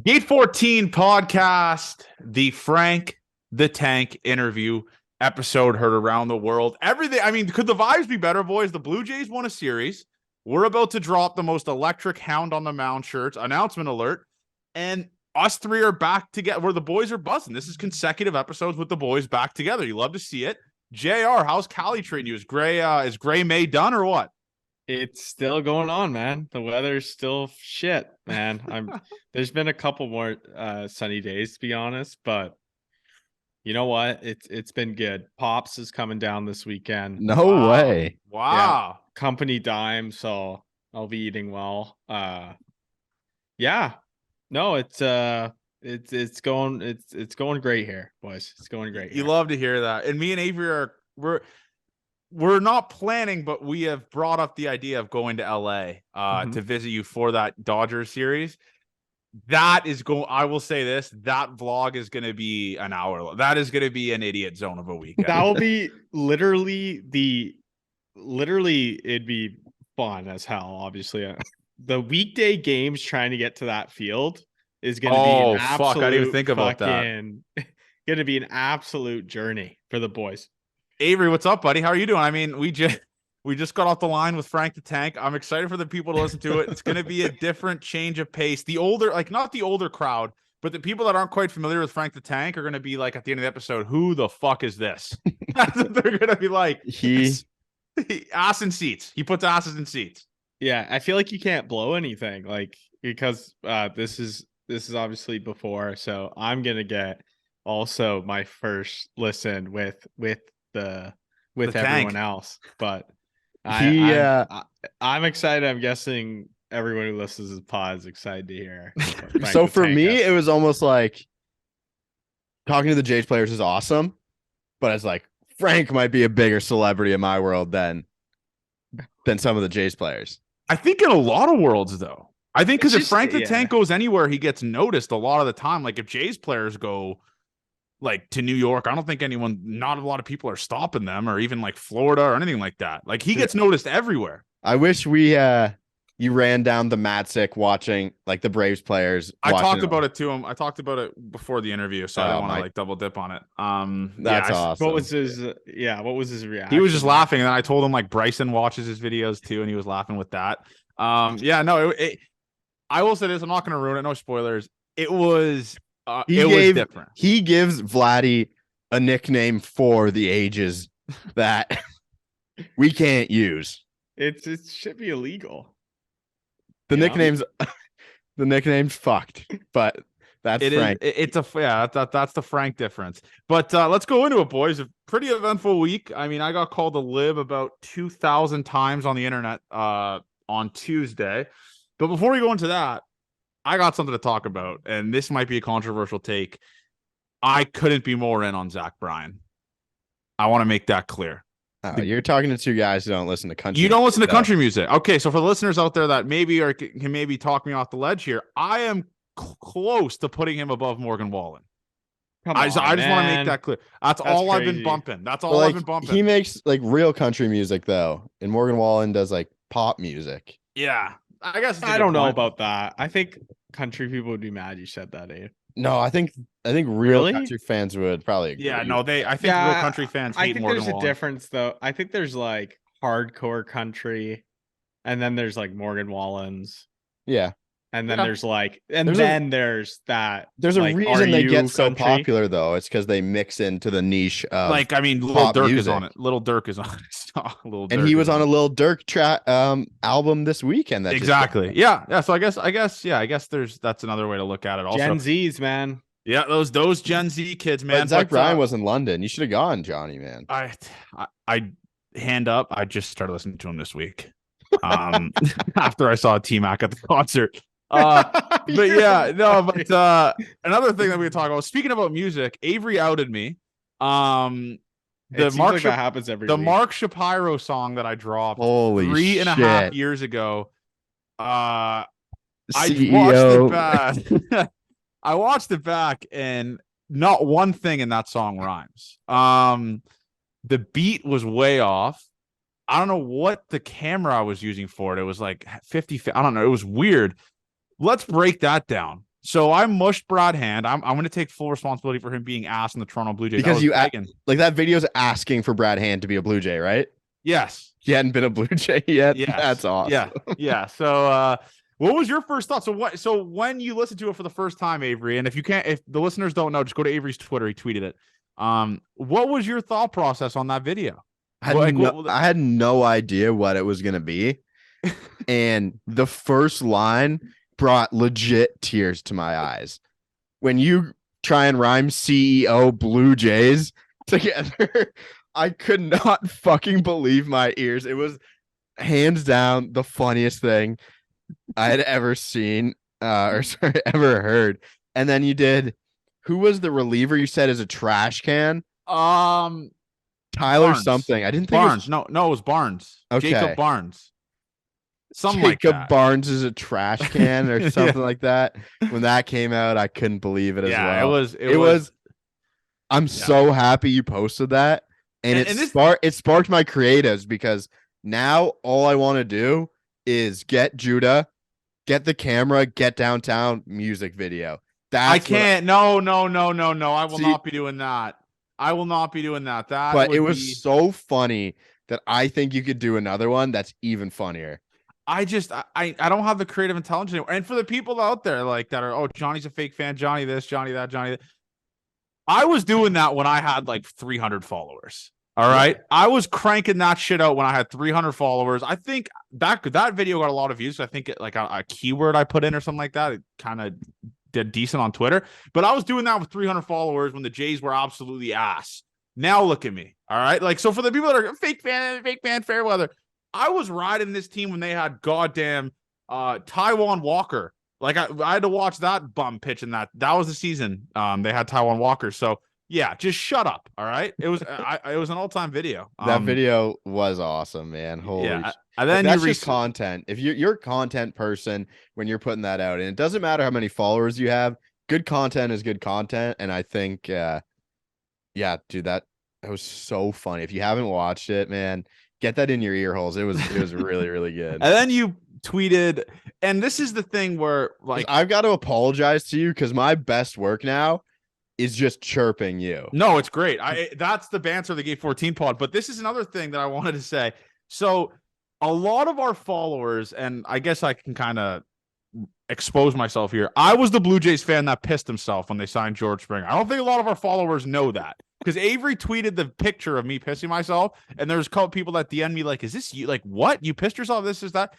Gate 14 podcast, the Frank the Tank interview episode heard around the world. Everything, I mean, could the vibes be better, boys? The Blue Jays won a series. We're about to drop the most electric hound on the mound shirts. Announcement alert. And us three are back together where the boys are buzzing. This is consecutive episodes with the boys back together. You love to see it. JR, how's Cali treating you? Is Gray May done or what? It's still going on, man. The weather's still shit, man. There's been a couple more sunny days to be honest, but you know what? It's been good. Pops is coming down this weekend. No way. Wow. Company dime, so I'll be eating well. Yeah. No, it's going great here, boys. It's going great. You love to hear that. And me and Avery we're not planning, but we have brought up the idea of going to LA to visit you for that Dodgers series. That is going. I will say this: that vlog is going to be an hour. That is going to be an idiot zone of a weekend. That will be literally it'd be fun as hell. Obviously, the weekday games trying to get to that field is going to be an absolute fuck! I didn't even think about that. Going to be an absolute journey for the boys. Avery, what's up, buddy? How are you doing? I mean, we just got off the line with Frank the Tank. I'm excited for the people to listen to it. It's going to be a different change of pace. The older, not the older crowd, but the people that aren't quite familiar with Frank the Tank are going to be like at the end of the episode, who the fuck is this? That's what they're going to be like. He ass in seats. He puts asses in seats. Yeah, I feel like you can't blow anything, because this is obviously before, so I'm gonna get also my first listen with everyone Tank. else, but I'm excited. I'm guessing everyone who listens to the pod is excited to hear. So for me, it was almost like talking to the Jays players is awesome, but it's like Frank might be a bigger celebrity in my world than some of the Jays players. I think in a lot of worlds, though. I think because if Frank the Tank goes anywhere, he gets noticed a lot of the time. Like if Jays players go like to New York, I don't think not a lot of people are stopping them, or even like Florida or anything like that. Like he gets noticed everywhere. I wish you ran down the Matzik watching like the Braves players. I talked about it to him. I talked about it before the interview, so I didn't want to like double dip on it. That's awesome. What was his reaction? He was just laughing, and then I told him like Bryson watches his videos too, and he was laughing with that. I will say this, I'm not going to ruin it, no spoilers. It was was different. He gives Vladdy a nickname for the ages that we can't use. It should be illegal. The nickname's fucked, but that's Frank. That's the Frank difference. But let's go into it, boys. A pretty eventful week. I mean, I got called to live about 2,000 times on the internet on Tuesday. But before we go into that, I got something to talk about, and this might be a controversial take. I couldn't be more in on Zach Bryan. I want to make that clear. You're talking to two guys who don't listen to country. You don't listen to country music. Okay, so for the listeners out there that can maybe talk me off the ledge here, I am close to putting him above Morgan Wallen. I just want to make that clear. That's all crazy. I've been bumping. That's all I've been bumping. He makes like real country music though, and Morgan Wallen does like pop music. Yeah, I guess I don't know about that. I think country people would be mad you said that, Dave. No, I think real country fans would probably agree. Yeah, no, I think real country fans hate Morgan Wallen. I think there's a difference though. I think there's like hardcore country, and then there's like Morgan Wallen's. Yeah. And then there's that. There's a reason they get so popular though. It's because they mix into the niche of Lil Durk is on it. Lil Durk is on it. And he was on a Lil Durk album this weekend. Exactly. Yeah. So I guess that's another way to look at it. Also, Gen Zs, man. Yeah, those Gen Z kids, man. But Zach Bryan was in London. You should have gone, Johnny, man. I hand up. I just started listening to him this week. After I saw T-Mac at the concert. But another thing that we can talk about, speaking about music, Avery outed me. That happens every week. Mark Shapiro song that I dropped Holy 3.5 years ago. I watched it back and not one thing in that song rhymes. The beat was way off. I don't know what the camera I was using for it. It was like 50. I don't know. It was weird. Let's break that down. So I mushed Brad Hand. I'm going to take full responsibility for him being ass in the Toronto Blue Jays. Because you begging. like that video's asking for Brad Hand to be a Blue Jay, right? Yes. He hadn't been a Blue Jay yet. Yes. That's awesome. Yeah. So what was your first thought? So when you listened to it for the first time, Avery, and if the listeners don't know, just go to Avery's Twitter. He tweeted it. What was your thought process on that video? I had no idea what it was gonna be. And the first line brought legit tears to my eyes. When you try and rhyme CEO Blue Jays together, I could not fucking believe my ears. It was hands down the funniest thing I had ever seen, ever heard. And then you did, who was the reliever you said is a trash can? Tyler Barnes. something. I didn't think Barnes. it was... No, it was Barnes. Okay. Jacob Barnes. Something Jacob like that. Barnes is a trash can or something like that. When that came out, I couldn't believe it as well. It was. I'm so happy you posted that. And it sparked my creatives, because now all I want to do is get Judah, get the camera, get downtown, music video. I can't. No. I will not be doing that. I will not be doing that. But it was so funny that I think you could do another one that's even funnier. I don't have the creative intelligence anymore. And for the people out there like that are, oh, Johnny's a fake fan, Johnny this, Johnny that, Johnny that. I was doing that when I had like 300 followers. All right. I was cranking that shit out when I had 300 followers. I think that video got a lot of views. So I think like a keyword I put in or something like that, it kind of did decent on Twitter. But I was doing that with 300 followers when the Jays were absolutely ass. Now look at me. All right. Like, so for the people that are fake fan, fair weather, I was riding this team when they had goddamn Taiwan Walker. Like I had to watch that bum pitch in that. That was the season. They had Taiwan Walker. So yeah, just shut up. All right. It was it was an all-time video. That video was awesome, man. Holy yeah. And then that's just content. If you're a content person when you're putting that out, and it doesn't matter how many followers you have, good content is good content. And I think dude, that was so funny. If you haven't watched it, man, get that in your ear holes. It was really, really good. And then you tweeted, and this is the thing where like I've got to apologize to you because my best work now is just chirping you. No, it's great. That's the banter of the Gate 14 pod. But this is another thing that I wanted to say. So a lot of our followers, and I guess I can kind of expose myself here. I was the Blue Jays fan that pissed himself when they signed George Springer. I don't think a lot of our followers know that, because Avery tweeted the picture of me pissing myself, and there's a couple people that DM me like, is this you? Like, what? You pissed yourself? This is that.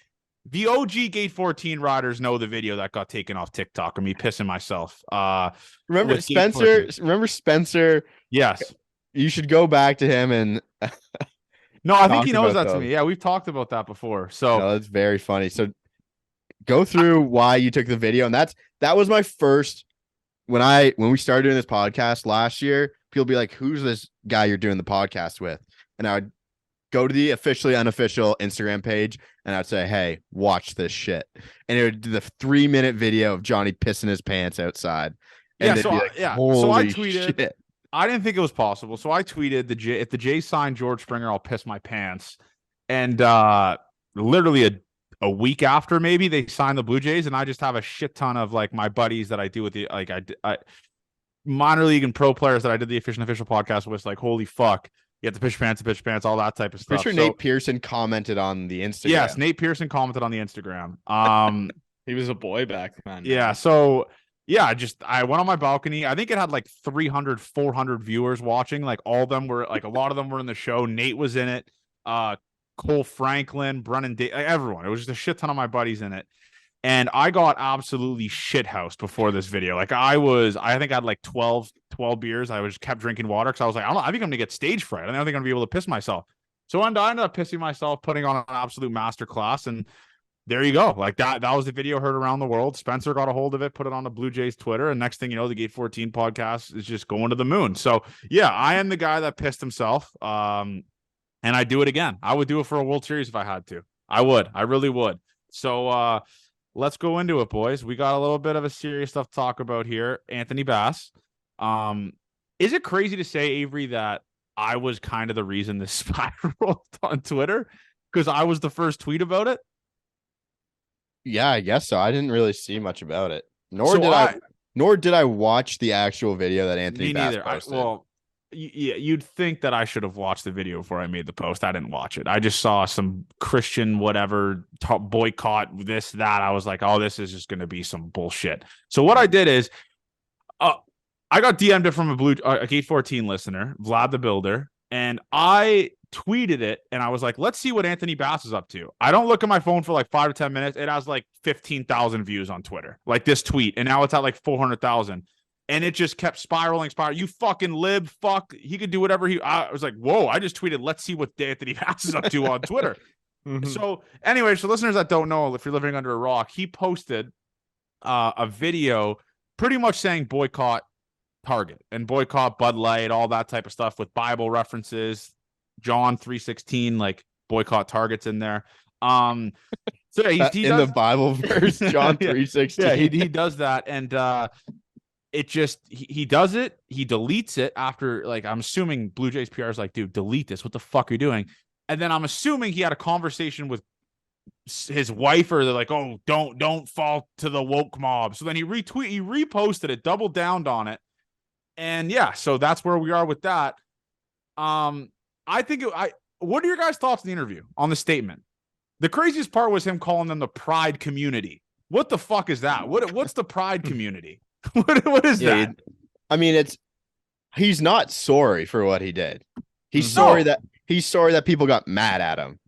The OG Gate 14 riders know the video that got taken off TikTok of me pissing myself. Remember Spencer? Remember Spencer? Yes. You should go back to him and no, I think he knows that to me. Yeah, we've talked about that before. So no, that's very funny. So go through why you took the video. And that was my first when we started doing this podcast last year, people be like, who's this guy you're doing the podcast with? And I would go to the officially unofficial Instagram page and I'd say, hey, watch this shit. And it would do the 3-minute video of Johnny pissing his pants outside. And so I tweeted, shit. I didn't think it was possible. So I tweeted if the Jays sign George Springer, I'll piss my pants. And literally a week after, maybe they signed the Blue Jays, and I just have a shit ton of like my buddies that I do with the I minor league and pro players that I did the official podcast with. Like, holy fuck, you have to pitch pants, all that type of stuff. Nate Pearson commented on the Instagram. Yes, Nate Pearson commented on the Instagram. He was a boy back then. Yeah, so yeah, I went on my balcony. I think it had like 300, 400 viewers watching. Like all of them were like, a lot of them were in the show. Nate was in it. Cole Franklin, Brennan, everyone. It was just a shit ton of my buddies in it. And I got absolutely shithoused before this video. Like I think I had like 12 beers. I was kept drinking water because I was like, I think I'm gonna get stage fright. I don't think I'm gonna be able to piss myself. So I ended up pissing myself, putting on an absolute masterclass, and there you go. Like that was the video heard around the world. Spencer got a hold of it, put it on the Blue Jays Twitter, and next thing you know, the Gate 14 podcast is just going to the moon. So yeah, I am the guy that pissed himself. And I do it again. I would do it for a World Series if I had to. I would. I really would. So let's go into it, boys. We got a little bit of a serious stuff to talk about here. Anthony Bass. Is it crazy to say, Avery, that I was kind of the reason this spiraled on Twitter? Because I was the first tweet about it? Yeah, I guess so. I didn't really see much about it. Nor did I watch the actual video that Anthony Me Bass neither. posted. Yeah, you'd think that I should have watched the video before I made the post. I didn't watch it. I just saw some Christian whatever boycott this that. I was like, oh, this is just going to be some bullshit. So what I did is, I got DM'd it from a Gate 14 listener, Vlad the Builder, and I tweeted it and I was like, let's see what Anthony Bass is up to. I don't look at my phone for like 5 to 10 minutes. It has like 15,000 views on Twitter, like this tweet, and now it's at like 400,000. And it just kept spiraling. You fucking lib, fuck. He could do whatever I was like, whoa, I just tweeted, let's see what Anthony Bass is up to on Twitter. So anyway, so listeners that don't know, if you're living under a rock, he posted a video pretty much saying boycott Target and boycott Bud Light, all that type of stuff with Bible references, John 3:16, like boycott Target's in there. So yeah, he in does, the Bible verse, John 3:16. Yeah, he does that, and it just he does it, he deletes it after, like, I'm assuming Blue Jays PR is like, dude, delete this. What the fuck are you doing? And then I'm assuming he had a conversation with his wife, or they're like, oh, don't fall to the woke mob. So then he reposted it, doubled down on it. And yeah, so that's where we are with that. I think what are your guys' thoughts on the interview, on the statement? The craziest part was him calling them the pride community. What the fuck is that? What's the pride community? What is that? I mean, he's not sorry for what he did. He's sorry that people got mad at him.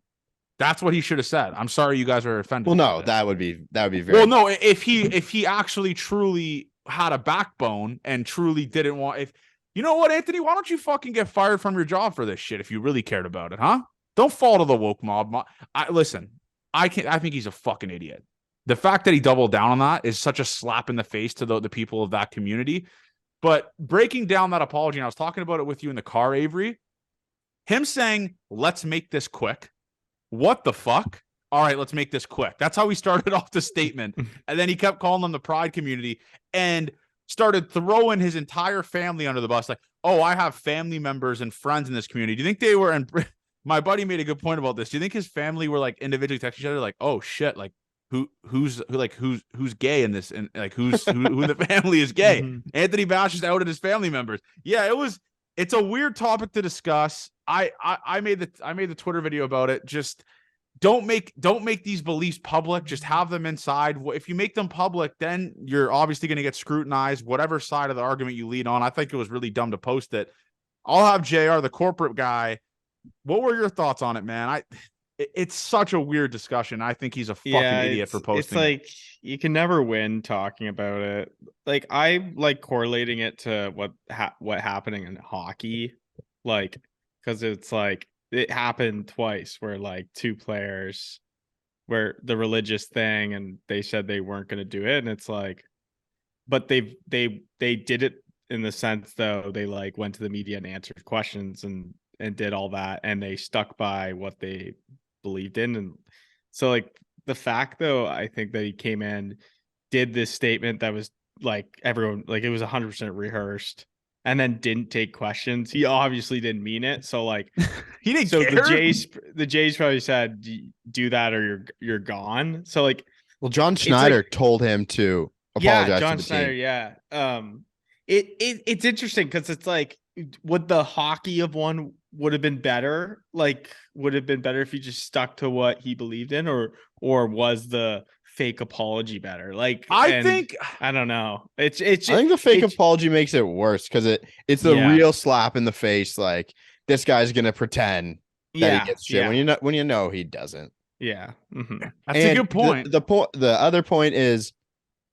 That's what he should have said. I'm sorry you guys are offended. Well, no, that would be very well, no, if he actually truly had a backbone and truly didn't want, if you know what, Anthony, why don't you fucking get fired from your job for this shit if you really cared about it, huh? Don't fall to the woke mob. I think he's a fucking idiot. The fact that he doubled down on that is such a slap in the face to the people of that community. But breaking down that apology, and I was talking about it with you in the car, Avery, him saying, let's make this quick. What the fuck? All right, let's make this quick. That's how he started off the statement. And then he kept calling them the pride community and started throwing his entire family under the bus. Like, oh, I have family members and friends in this community. Do you think they were in... My buddy made a good point about this. Do you think his family were like individually texting each other like, oh shit, like who's gay in this, and like who in the family is gay? Anthony Bass just outed his family members. Yeah, it's a weird topic to discuss. I made the Twitter video about it. Just don't make these beliefs public. Just have them inside. If you make them public, then you're obviously going to get scrutinized, whatever side of the argument you lead on. I think it was really dumb to post it. I'll have JR, the corporate guy. What were your thoughts on it, man? It's such a weird discussion. I think he's a fucking idiot for posting. It's like you can never win talking about it. Like I like correlating it to what happening in hockey, like because it's like it happened twice where like two players where the religious thing and they said they weren't going to do it, and it's like, but they did it in the sense though they like went to the media and answered questions and did all that, and they stuck by what they believed in. And so like the fact though, I think that he came in, did this statement that was like everyone, like it was 100% rehearsed, and then didn't take questions. He obviously didn't mean it. So like he didn't so care. the Jays probably said, do that or you're gone. So like, well, John Schneider told him to apologize. Yeah, John to the Schneider. team. Yeah. It's interesting because it's like, would the hockey of one would have been better? Like, would have been better if he just stuck to what he believed in, or was the fake apology better? Like, I don't know. I think the fake apology makes it worse because it's the real slap in the face. Like, this guy's gonna pretend that he gets shit when you know he doesn't. Yeah, that's a good point. The other point is,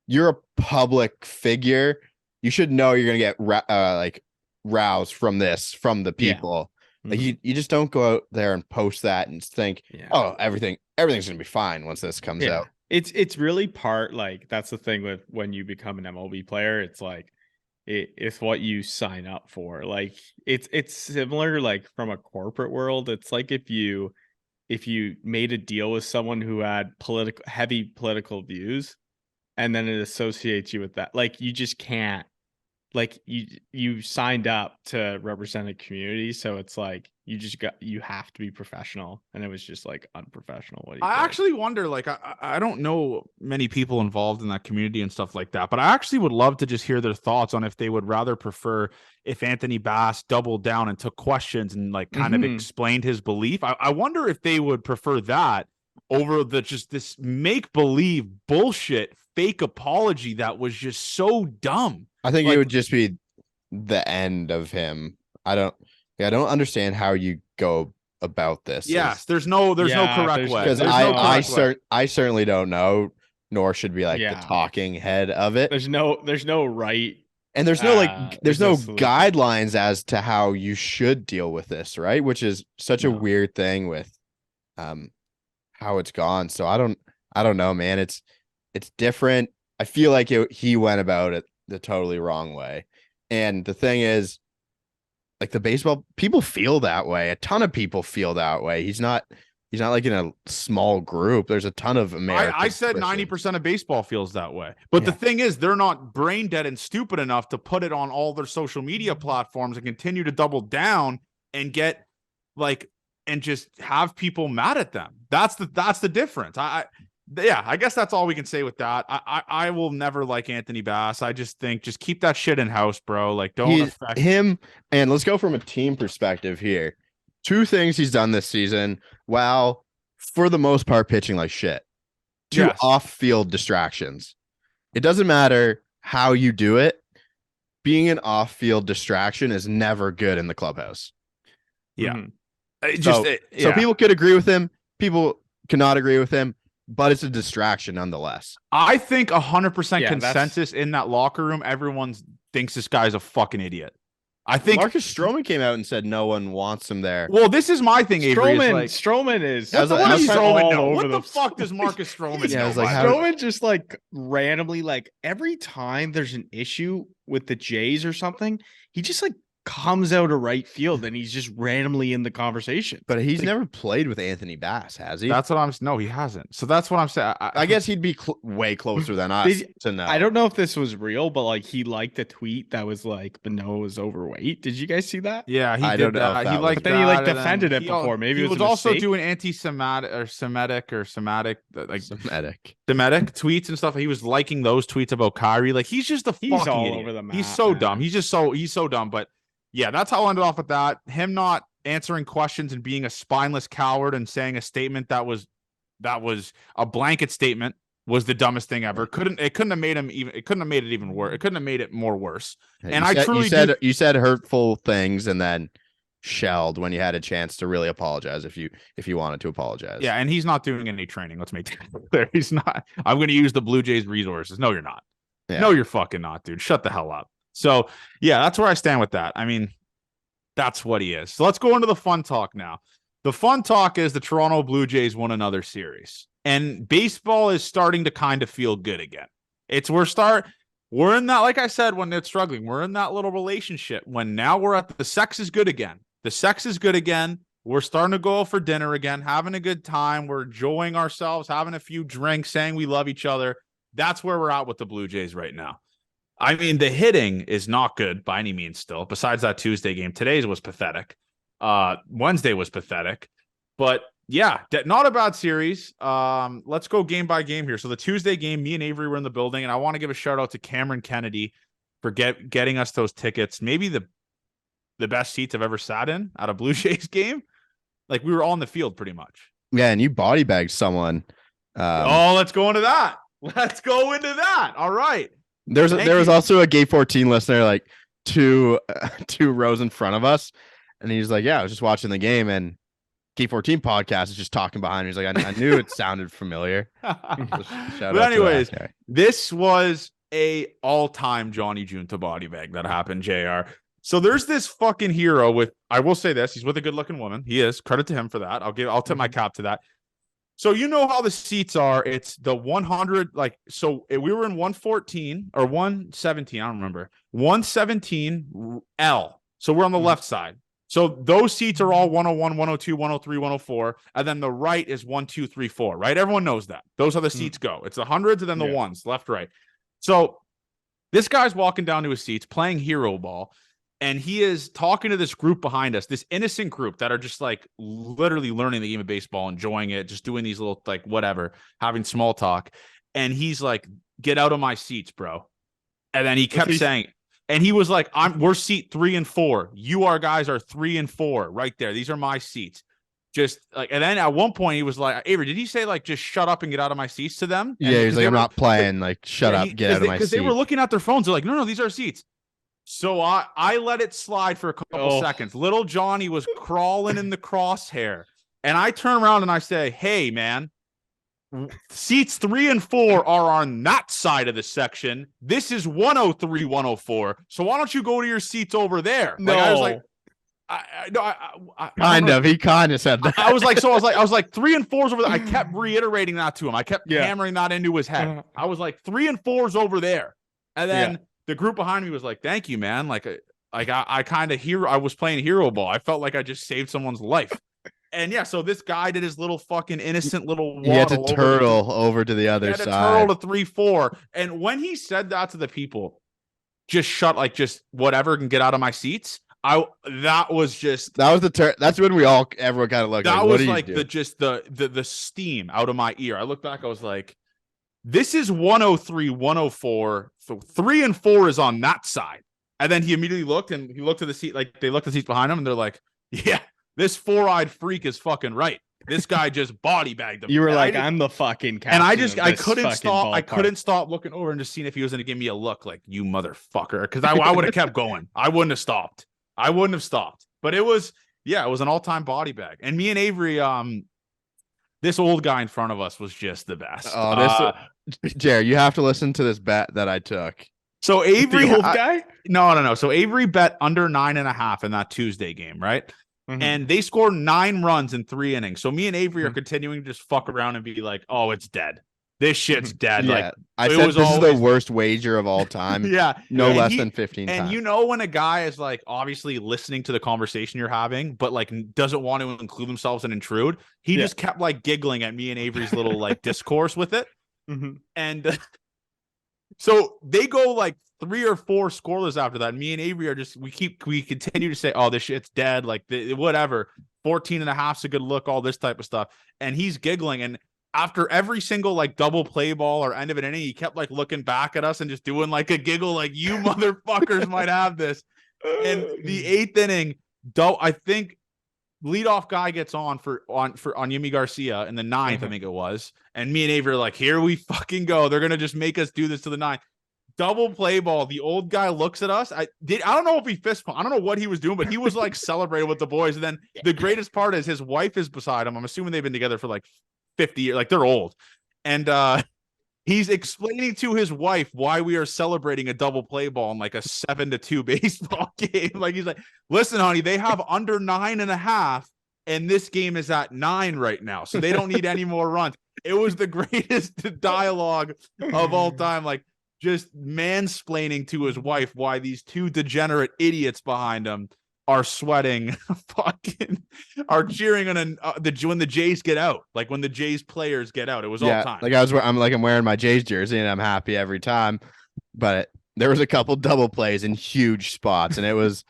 you're a public figure. You should know you're gonna get like roused from the people. Like you just don't go out there and post that and think, oh, everything's gonna be fine once this comes out. It's really part, like, that's the thing with when you become an MLB player. It's like it's what you sign up for. Like it's similar, like from a corporate world. It's like if you made a deal with someone who had heavy political views, and then it associates you with that, like you just can't like you signed up to represent a community, so it's like you have to be professional, and it was just like unprofessional what he I did. actually wonder, like, I don't know many people involved in that community and stuff like that, but I actually would love to just hear their thoughts on if they would rather prefer if Anthony Bass doubled down and took questions and like kind of explained his belief. I wonder if they would prefer that over the just this make believe bullshit fake apology that was just so dumb. I think Like- it would just be the end of him. I don't understand how you go about this. Yes, there's no correct way. Because There's no correct way. I certainly don't know, nor should be like the talking head of it. There's no right. And there's no there's no solution. guidelines as to how you should deal with this, right? Which is such a weird thing with how it's gone. So I don't know, man. It's different. I feel like he went about it the totally wrong way. And the thing is, like, the baseball people feel that way. A ton of people feel that way. He's not like in a small group. There's a ton of Americans. I said 90% of baseball feels that way. But the thing is, they're not brain dead and stupid enough to put it on all their social media platforms and continue to double down and get like and just have people mad at them. That's the difference. I guess that's all we can say with that. I will never like Anthony Bass. I just think just keep that shit in house, bro. Like, don't affect him. And let's go from a team perspective here. Two things he's done this season, while for the most part pitching like shit. Two off-field distractions. It doesn't matter how you do it. Being an off-field distraction is never good in the clubhouse. Yeah. So people could agree with him. People cannot agree with him. But it's a distraction nonetheless. I think 100% consensus in that locker room. Everyone thinks this guy's a fucking idiot. I think Marcus Stroman came out and said no one wants him there. Well, this is my thing, Avery. Stroman is. What the fuck does Marcus Stroman know? Stroman just like randomly, like every time there's an issue with the Jays or something, he just like comes out of right field and he's just randomly in the conversation. But he's never played with Anthony Bass, has he? That's what no, he hasn't. So that's what I'm saying. I guess he'd be way closer than us to know. I don't know if this was real, but like he liked a tweet that was like Manoah was overweight. Did you guys see that? Yeah, he did that. He liked, but then he like defended it before. Maybe he was also doing anti-Semitic Semitic tweets and stuff. He was liking those tweets about Kyrie. Like he's just a fucking all idiot. over the map. He's so dumb. He's so dumb. But yeah, that's how I ended off with that. Him not answering questions and being a spineless coward and saying a statement that was a blanket statement was the dumbest thing ever. It couldn't have made it even worse. It couldn't have made it more worse. And you said hurtful things and then shelled when you had a chance to really apologize if you wanted to apologize. Yeah, and he's not doing any training. Let's make that clear. He's not. I'm going to use the Blue Jays resources. No, you're not. Yeah. No, you're fucking not, dude. Shut the hell up. So, yeah, that's where I stand with that. I mean, that's what he is. So let's go into the fun talk now. The fun talk is the Toronto Blue Jays won another series. And baseball is starting to kind of feel good again. We're in that, like I said, when they're struggling, we're in that little relationship when now we're at the sex is good again. The sex is good again. We're starting to go out for dinner again, having a good time. We're enjoying ourselves, having a few drinks, saying we love each other. That's where we're at with the Blue Jays right now. I mean, the hitting is not good by any means still. Besides that Tuesday game, today's was pathetic. Wednesday was pathetic. But yeah, not a bad series. Let's go game by game here. So the Tuesday game, me and Avery were in the building, and I want to give a shout out to Cameron Kennedy for getting us those tickets. Maybe the best seats I've ever sat in at a Blue Jays game. Like we were all in the field pretty much. Yeah, and you body bagged someone. Let's go into that. All right. There was also a Gate 14 listener like two rows in front of us, and he's like, "Yeah, I was just watching the game, and Gate 14 podcast is just talking behind me." He's like, "I knew it sounded familiar." But anyways, this was a all-time Johnny Junta body bag that happened, JR. So there's this fucking hero with, I will say this, he's with a good-looking woman. He is. Credit to him for that. I'll tip my cap to that. So you know how the seats are. It's the 100, so we were in 114 or 117. I don't remember. 117 L. So we're on the left side. So those seats are all 101, 102, 103, 104. And then the right is 1, 2, 3, 4, right? Everyone knows that. Those are the seats go. It's the hundreds and then the ones, left, right. So This guy's walking down to his seats playing hero ball, and he is talking to this group behind us, this innocent group that are just like literally learning the game of baseball, enjoying it, just doing these little like whatever, having small talk. And he's like, "Get out of my seats, bro." And then he kept saying, and he was like, we're seat 3 and 4. You guys are 3 and 4 right there. These are my seats. Just like, and then at one point he was like, Avery, did he say like, just shut up and get out of my seats to them? Yeah, he's like, I'm not playing. Like, shut up, get out of my seat. Because they were looking at their phones. They're like, no, these are seats. So I let it slide for a couple seconds. Little Johnny was crawling in the crosshair. And I turn around and I say, hey, man, seats 3 and 4 are on that side of the section. This is 103, 104. So why don't you go to your seats over there? No. Like, I was like, he kind of said that. I was like 3 and 4's over there. I kept reiterating that to him. I kept hammering that into his head. I was like 3 and 4's over there. And then the group behind me was like, thank you, man. I kind of I was playing hero ball. I felt like I just saved someone's life. And so this guy did his little fucking innocent little he had to turtle over to the other side. Turtle to 3-4. And when he said that to the people, just whatever and get out of my seats. That was that's when everyone kind of looked. That was like the steam out of my ear. I looked back. I was like, this is 103, 104. So 3 and 4 is on that side. And then he immediately looked and he looked at the seat. Like they looked at the seats behind him and they're like, yeah, this 4-eyed freak is fucking right. This guy just body bagged him. You were like, I'm the fucking captain. And I couldn't stop. I couldn't stop looking over and just seeing if he was going to give me a look like, you motherfucker. Because I would have kept going. I wouldn't have stopped. But it was an all-time body bag. And me and Avery, this old guy in front of us was just the best. Jared, you have to listen to this bet that I took. So Avery, the old guy? No. So Avery bet under 9.5 in that Tuesday game, right? Mm-hmm. And they scored 9 runs in 3 innings. So me and Avery are continuing to just fuck around and be like, oh, it's dead. This shit's dead. Yeah. Like I said this is the worst wager of all time. No less than 15 times. And you know when a guy is like obviously listening to the conversation you're having, but like doesn't want to include themselves and intrude, he just kept like giggling at me and Avery's little like discourse with it. Mm-hmm. And so they go like 3 or 4 scoreless after that. And me and Avery are we continue to say, oh, this shit's dead. Like whatever. 14.5's a good look, all this type of stuff. And he's giggling. And after every single like double play ball or end of an inning, he kept like looking back at us and just doing like a giggle, like you motherfuckers might have this. And the 8th inning, I think leadoff guy gets on Yimi Garcia in the 9th, I think it was. And me and Avery are like, here we fucking go. They're gonna just make us do this to the 9th. Double play ball. The old guy looks at us. I don't know if he fist pumped. I don't know what he was doing, but he was like celebrating with the boys. And then the greatest part is his wife is beside him. I'm assuming they've been together for like 50 years, like they're old. And he's explaining to his wife why we are celebrating a double play ball in like a 7-2 baseball game. Like he's like, listen, honey, they have under 9.5 and this game is at 9 right now. So they don't need any more runs. It was the greatest dialogue of all time. Like just mansplaining to his wife why these 2 degenerate idiots behind him are sweating, are cheering on when the Jays get out, like when the Jays players get out. It was all time. Like I'm wearing my Jays jersey and I'm happy every time, but there was a couple double plays in huge spots, and it was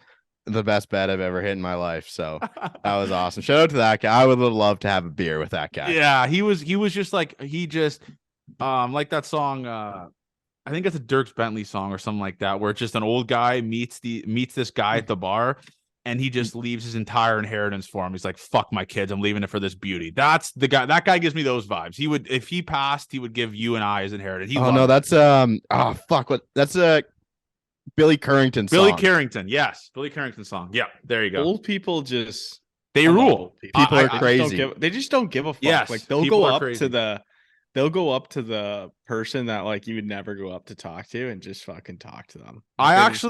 the best bet I've ever hit in my life. So that was awesome. Shout out to that guy. I would love to have a beer with that guy. Yeah, he was just like like that song. I think it's a Dierks Bentley song or something like that, where it's just an old guy meets this guy at the bar. And he just leaves his entire inheritance for him. He's like, fuck my kids. I'm leaving it for this beauty. That's the guy. That guy gives me those vibes. He would, if he passed, he would give you and I his inheritance. That's that's a Billy Currington song. Billy Currington. Yes. Billy Currington song. Yeah. There you go. Old people they rule. People are crazy. They just don't give a fuck. Yes, like they'll go up to the person that like you would never go up to talk to and just fucking talk to them. Like,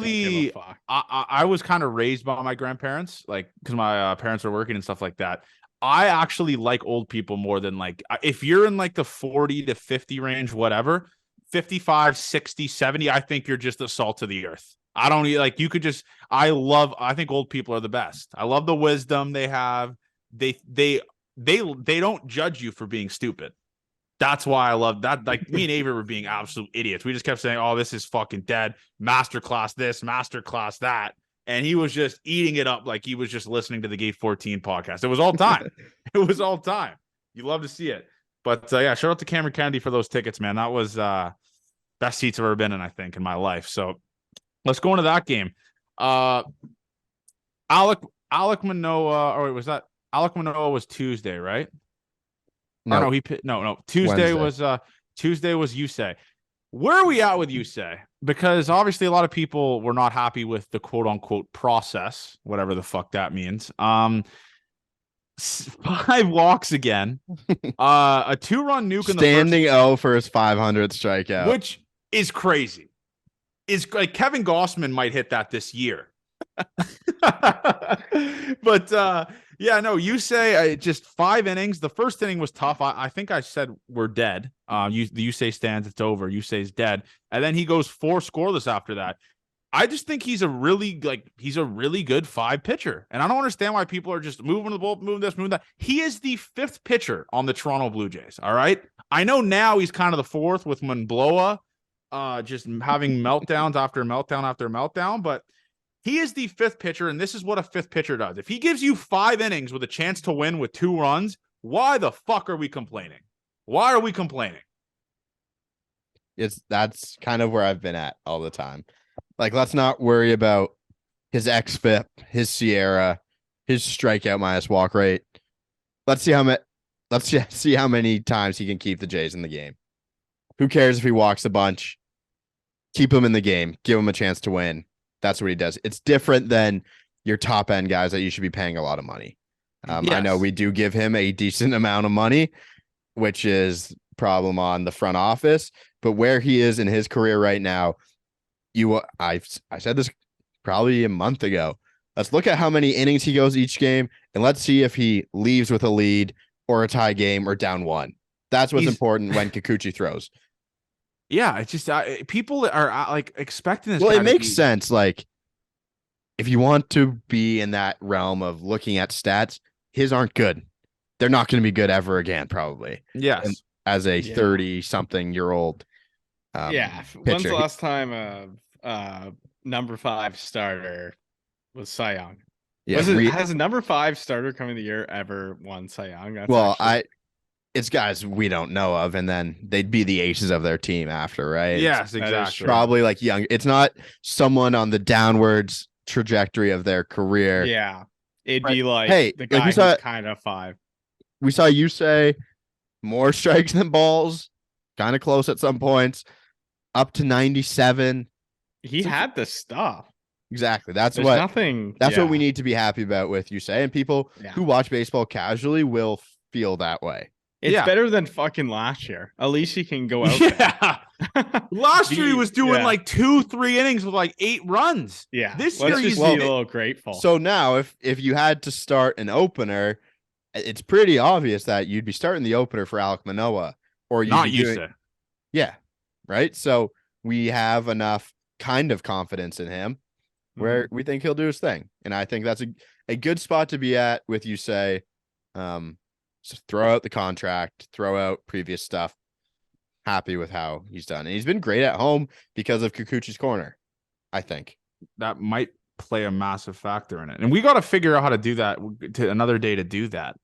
I was kind of raised by my grandparents, like because my parents were working and stuff like that. I actually like old people more than like if you're in like the 40 to 50 range, whatever, 55, 60, 70, I think you're just the salt of the earth. I don't like you could just I think old people are the best. I love the wisdom they have. They don't judge you for being stupid. That's why I love that. Like me and Avery were being absolute idiots. We just kept saying, "Oh, this is fucking dead." Masterclass this, masterclass that, and he was just eating it up like he was just listening to the Gate 14 podcast. It was all time. It was all time. You love to see it. But yeah, shout out to Cameron Kennedy for those tickets, man. That was best seats I've ever been in, I think, in my life. So let's go into that game. Alec Manoa, or wait, was that Alec Manoa was Tuesday, right? No, No. Tuesday Wednesday. was Yusei. Where are we at with Yusei? Because obviously a lot of people were not happy with the quote unquote process, whatever the fuck that means. 5 walks again. A 2-run nuke in the Standing O for his 500th strikeout, which is crazy. Is like Kevin Gossman might hit that this year. But yeah, no, you say just 5 innings. The first inning was tough. I think I said we're dead. You say stands, it's over. You say is dead, and then he goes 4 scoreless after that. I just think he's a really good 5 pitcher, and I don't understand why people are just moving the ball, moving this, moving that. He is the 5th pitcher on the Toronto Blue Jays. All right, I know now he's kind of the 4th with Monbloa, just having meltdowns after meltdown after meltdown, but. He is the 5th pitcher, and this is what a 5th pitcher does. If he gives you 5 innings with a chance to win with 2 runs, why the fuck are we complaining? Why are we complaining? That's kind of where I've been at all the time. Like, let's not worry about his xFIP, his Sierra, his strikeout minus walk rate. Let's see how many times he can keep the Jays in the game. Who cares if he walks a bunch? Keep him in the game. Give him a chance to win. That's what he does. It's different than your top end guys that you should be paying a lot of money. Yes. I know we do give him a decent amount of money, which is problem on the front office, but where he is in his career right now, I said this probably a month ago. Let's look at how many innings he goes each game, and let's see if he leaves with a lead or a tie game or down 1. That's what's important when Kikuchi throws. Yeah, it's just people are like expecting this. Well, it makes sense. Like, if you want to be in that realm of looking at stats, his aren't good. They're not going to be good ever again, probably. Yes, and as a 30-something-year-old. When's the last time number 5 starter was Cy Young? Yeah, has a number 5 starter coming of the year ever won Cy Young? It's guys we don't know of, and then they'd be the aces of their team after, right? Yes, exactly. Probably like young. It's not someone on the downwards trajectory of their career. Yeah, it'd be like the guy who's kind of 5. We saw you say more strikes than balls, kind of close at some points, up to 97. He had the stuff. Exactly. That's There's what nothing. That's what we need to be happy about with you say, and people who watch baseball casually will feel that way. It's better than fucking last year. At least he can go out. Yeah. Last year he was doing like 2-3 innings with like 8 runs. Yeah. This year he's a little grateful. So now if you had to start an opener, it's pretty obvious that you'd be starting the opener for Alec Manoa, or you'd not Yusei. Yeah. Right. So we have enough kind of confidence in him where we think he'll do his thing. And I think that's a good spot to be at with Yusei. So throw out the contract, throw out previous stuff. Happy with how he's done. And he's been great at home because of Kikuchi's corner, I think. That might play a massive factor in it. And we got to figure out how to do that to another day to do that.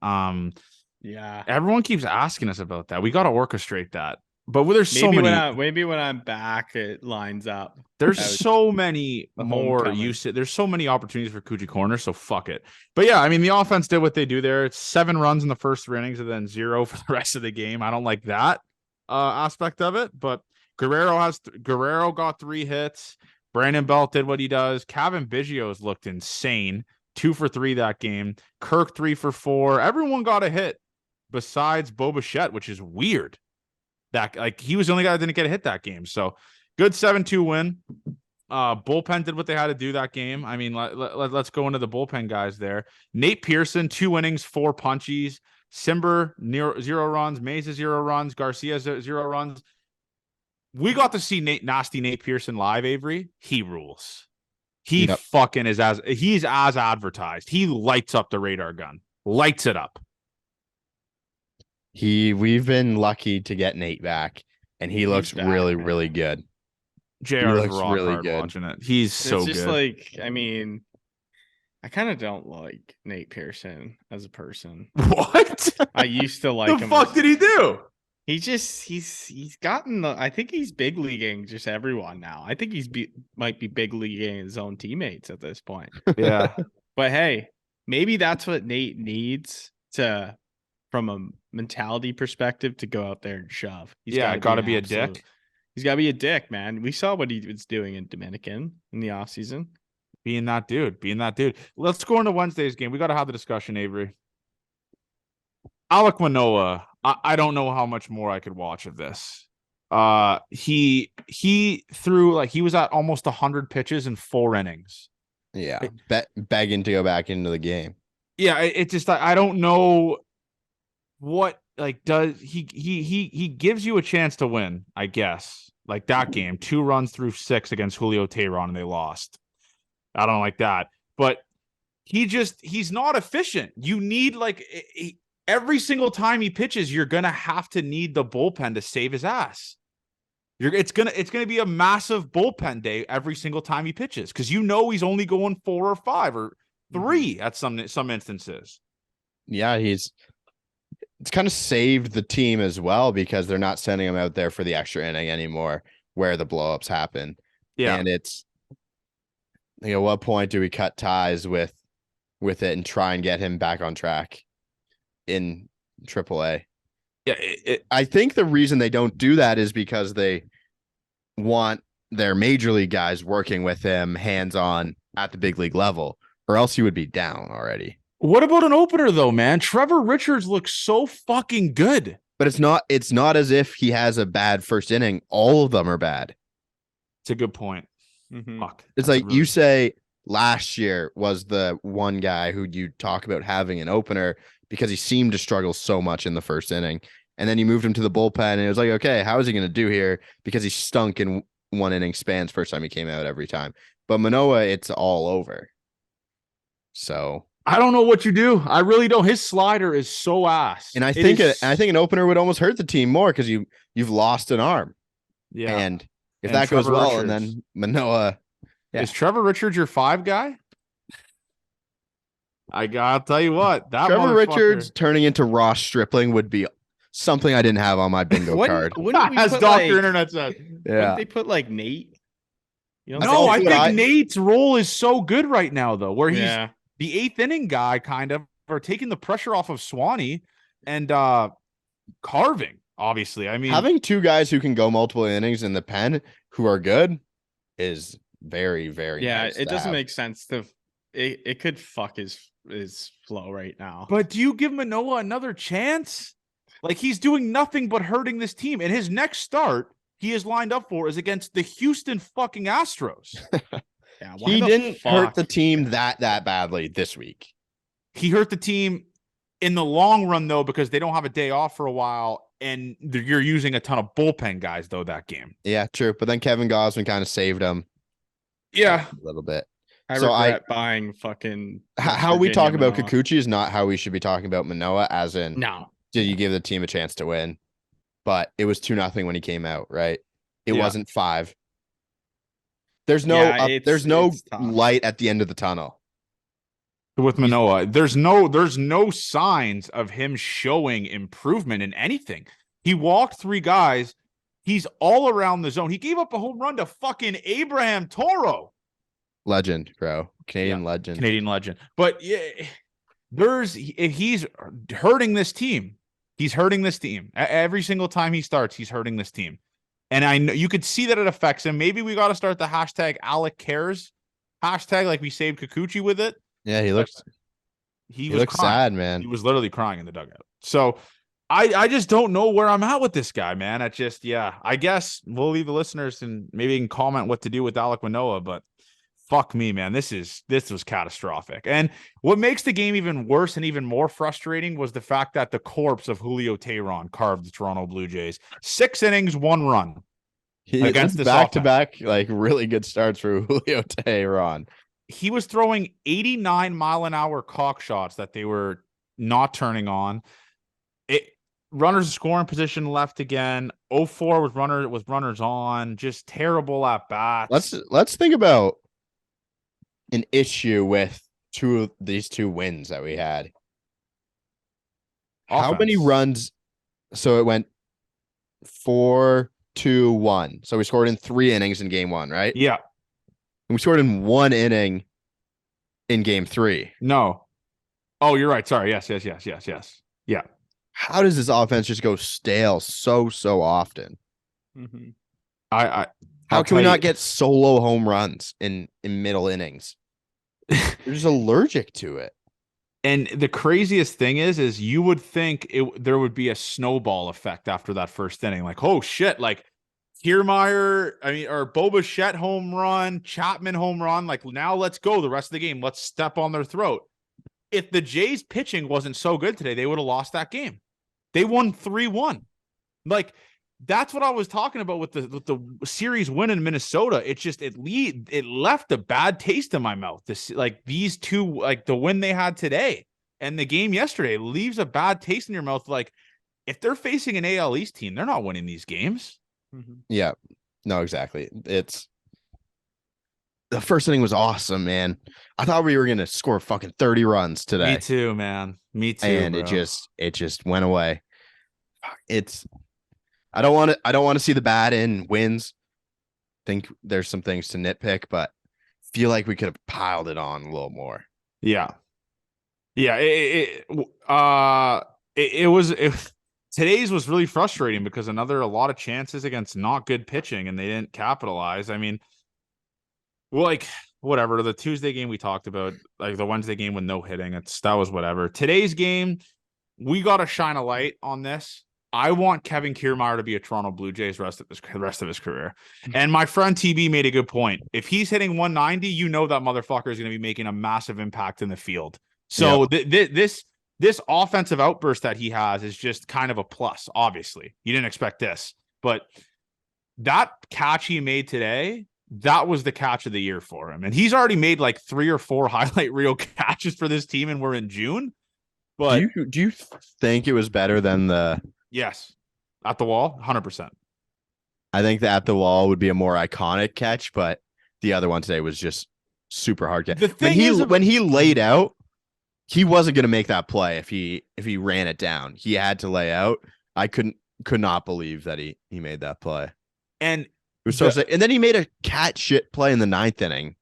Yeah. Everyone keeps asking us about that. We got to orchestrate that. But there's so many. Maybe when I'm back, it lines up. There's so many more usage. There's so many opportunities for Kuchi corner. So fuck it. But yeah, I mean, the offense did what they do there. It's 7 runs in the first 3 innings and then 0 for the rest of the game. I don't like that aspect of it. But Guerrero got 3 hits. Brandon Belt did what he does. Kevin Biggio's looked insane. 2 for 3 that game. Kirk 3 for 4. Everyone got a hit besides Bo Bichette, which is weird. That like he was the only guy that didn't get a hit that game. So good 7-2 win. Bullpen did what they had to do that game. I mean, let's go into the bullpen guys there. Nate Pearson, 2 innings, 4 punchies. Simber, 0 runs. Mesa, 0 runs. Garcia, 0 runs. We got to see Nasty Nate Pearson live, Avery. He rules. He fucking he's as advertised. He lights up the radar gun. Lights it up. We've been lucky to get Nate back, and he looks back, really, man. really good. JR is looks rock really hard good. watching it. He's so It's just good. like, I mean, I kind of don't like Nate Pearson as a person. What? I used to like The him. fuck did he do? He's gotten the. I think he's big leaguing just everyone now. I think might be big leaguing his own teammates at this point. Yeah. But hey, maybe that's what Nate needs from a mentality perspective, to go out there and shove. He's Got to be a absolute- dick. He's got to be a dick, man. We saw what he was doing in Dominican in the offseason. Being that dude. Let's go into Wednesday's game. We got to have the discussion, Avery. Alek Manoah, I don't know how much more I could watch of this. He threw, like, he was at almost 100 pitches in 4 innings. Yeah, begging to go back into the game. Yeah, it just, I don't know what, like, does he gives you a chance to win, I guess. Like that game, 2 runs through 6 against Julio Teheran, and they lost. I don't like that, but he's not efficient. You need, like, every single time he pitches, you're gonna have to need the bullpen to save his ass. It's gonna be a massive bullpen day every single time he pitches, because he's only going 4 or 5 or 3 at some instances. Yeah, it's kind of saved the team as well, because they're not sending him out there for the extra inning anymore, where the blowups happen. Yeah, and it's, at what point do we cut ties with it and try and get him back on track in AAA? yeah. I think the reason they don't do that is because they want their major league guys working with him hands-on at the big league level, or else he would be down already. What about an opener though, man? Trevor Richards looks so fucking good. But it's not as if he has a bad first inning. All of them are bad. It's a good point. Mhm. Fuck. It's like you say last year was the one guy who you talk about having an opener because he seemed to struggle so much in the first inning. And then you moved him to the bullpen, and it was like, okay, how is he going to do here? Because he stunk in 1 inning spans first time he came out every time. But Manoah, it's all over. So I don't know what you do. I really don't. His slider is so ass. and I think an opener would almost hurt the team more, because you've lost an arm. Yeah. And if And that goes Trevor well, Richards. and then Manoah, yeah. Is Trevor Richards your 5 guy? I'll tell you what, that Trevor Richards turning into Ross Stripling would be something I didn't have on my bingo card. Wouldn't we as put, Dr. like, Internet said. Wouldn't they put like Nate? You know, No, I think think Nate's role is so good right now, though, where he's yeah. the 8th inning guy, kind of, or taking the pressure off of Swanee and carving. Obviously, I mean, Having 2 guys who can go multiple innings in the pen who are good is very, very nice It to doesn't have. make sense to. It could fuck his flow right now. but do you give Manoah another chance? Like, he's doing nothing but hurting this team, and his next start he is lined up for is against the Houston fucking Astros. Yeah, He didn't hurt the team that badly this week. He hurt the team in the long run, though, because they don't have a day off for a while, and you're using a ton of bullpen guys, though, that game. Yeah, true. But then Kevin Gosman kind of saved him. Yeah. A little bit. I So regret buying fucking. How we talk Virginia about Manoah. Kikuchi is not how we should be talking about Manoah, as in, No. did you give the team a chance to win? But it was 2-0 when he came out, right? It Yeah. wasn't 5. There's no Yeah, there's no it's tough. light at the end of the tunnel. With Manoah, there's no signs of him showing improvement in anything. He walked 3 guys. He's all around the zone. He gave up a home run to fucking Abraham Toro. Legend, bro. Canadian legend. Canadian legend. But yeah, he's hurting this team. He's hurting this team. Every single time he starts, he's hurting this team. And I know you could see that it affects him. Maybe we got to start the hashtag Alec Cares hashtag, like we saved Kikuchi with it. Yeah, he looks Crying. sad, man. He was literally crying in the dugout. So I just don't know where I'm at with this guy, man. I guess we'll leave the listeners and maybe you can comment what to do with Alek Manoah, but fuck me, man. This was catastrophic. And what makes the game even worse and even more frustrating was the fact that the corpse of Julio Teheran carved the Toronto Blue Jays. 6 innings, 1 run. Against this back-to-back, like, really good starts for Julio Teheran. He was throwing 89 mile-an-hour cock shots that they were not turning on. runners in scoring position left again. 0-4 with runners on. Just terrible at bats. Let's think about an issue with these two wins that we had. How many Offense. runs? So it went 4-2-1. So we scored in 3 innings in game 1, right? Yeah. And we scored in 1 inning in game 3. No. Oh, you're right. Sorry. Yes. Yeah. How does this offense just go stale so often? Mm-hmm. How can we not get solo home runs in middle innings? They're just allergic to it. And the craziest thing is you would think there would be a snowball effect after that first inning. Like, oh shit, like Kiermaier, or Bo Bichette home run, Chapman home run. Like, now let's go the rest of the game. Let's step on their throat. If the Jays pitching wasn't so good today, they would have lost that game. They won 3-1. Like, that's what I was talking about with the series win in Minnesota. It just it left a bad taste in my mouth. These two, like the win they had today and the game yesterday, leaves a bad taste in your mouth. Like, if they're facing an AL East team, they're not winning these games. Mm-hmm. Yeah, no, exactly. The first inning was awesome, man. I thought we were gonna score fucking 30 runs today. Me too, man. Me too. And bro. it just went away. I don't want to see the bad in wins. Think there's some things to nitpick, but feel like we could have piled it on a little more. Yeah. It was today's was really frustrating because a lot of chances against not good pitching and they didn't capitalize. I mean, well, like whatever, the Tuesday game we talked about, like the Wednesday game with no hitting, that was whatever. Today's game, we got to shine a light on this. I want Kevin Kiermaier to be a Toronto Blue Jays rest of his career. And my friend TB made a good point. If he's hitting 190, you know that motherfucker is going to be making a massive impact in the field. So this offensive outburst that he has is just kind of a plus, obviously. You didn't expect this. But that catch he made today, that was the catch of the year for him. And he's already made like 3 or 4 highlight reel catches for this team, and we're in June. But do you think it was better than the... Yes. At the wall, 100%. I think that at the wall would be a more iconic catch, but the other one today was just super hard catch. The thing when he laid out, he wasn't going to make that play if he ran it down. He had to lay out. I could not believe that he made that play. And it was so sick. And then he made a cat shit play in the 9th inning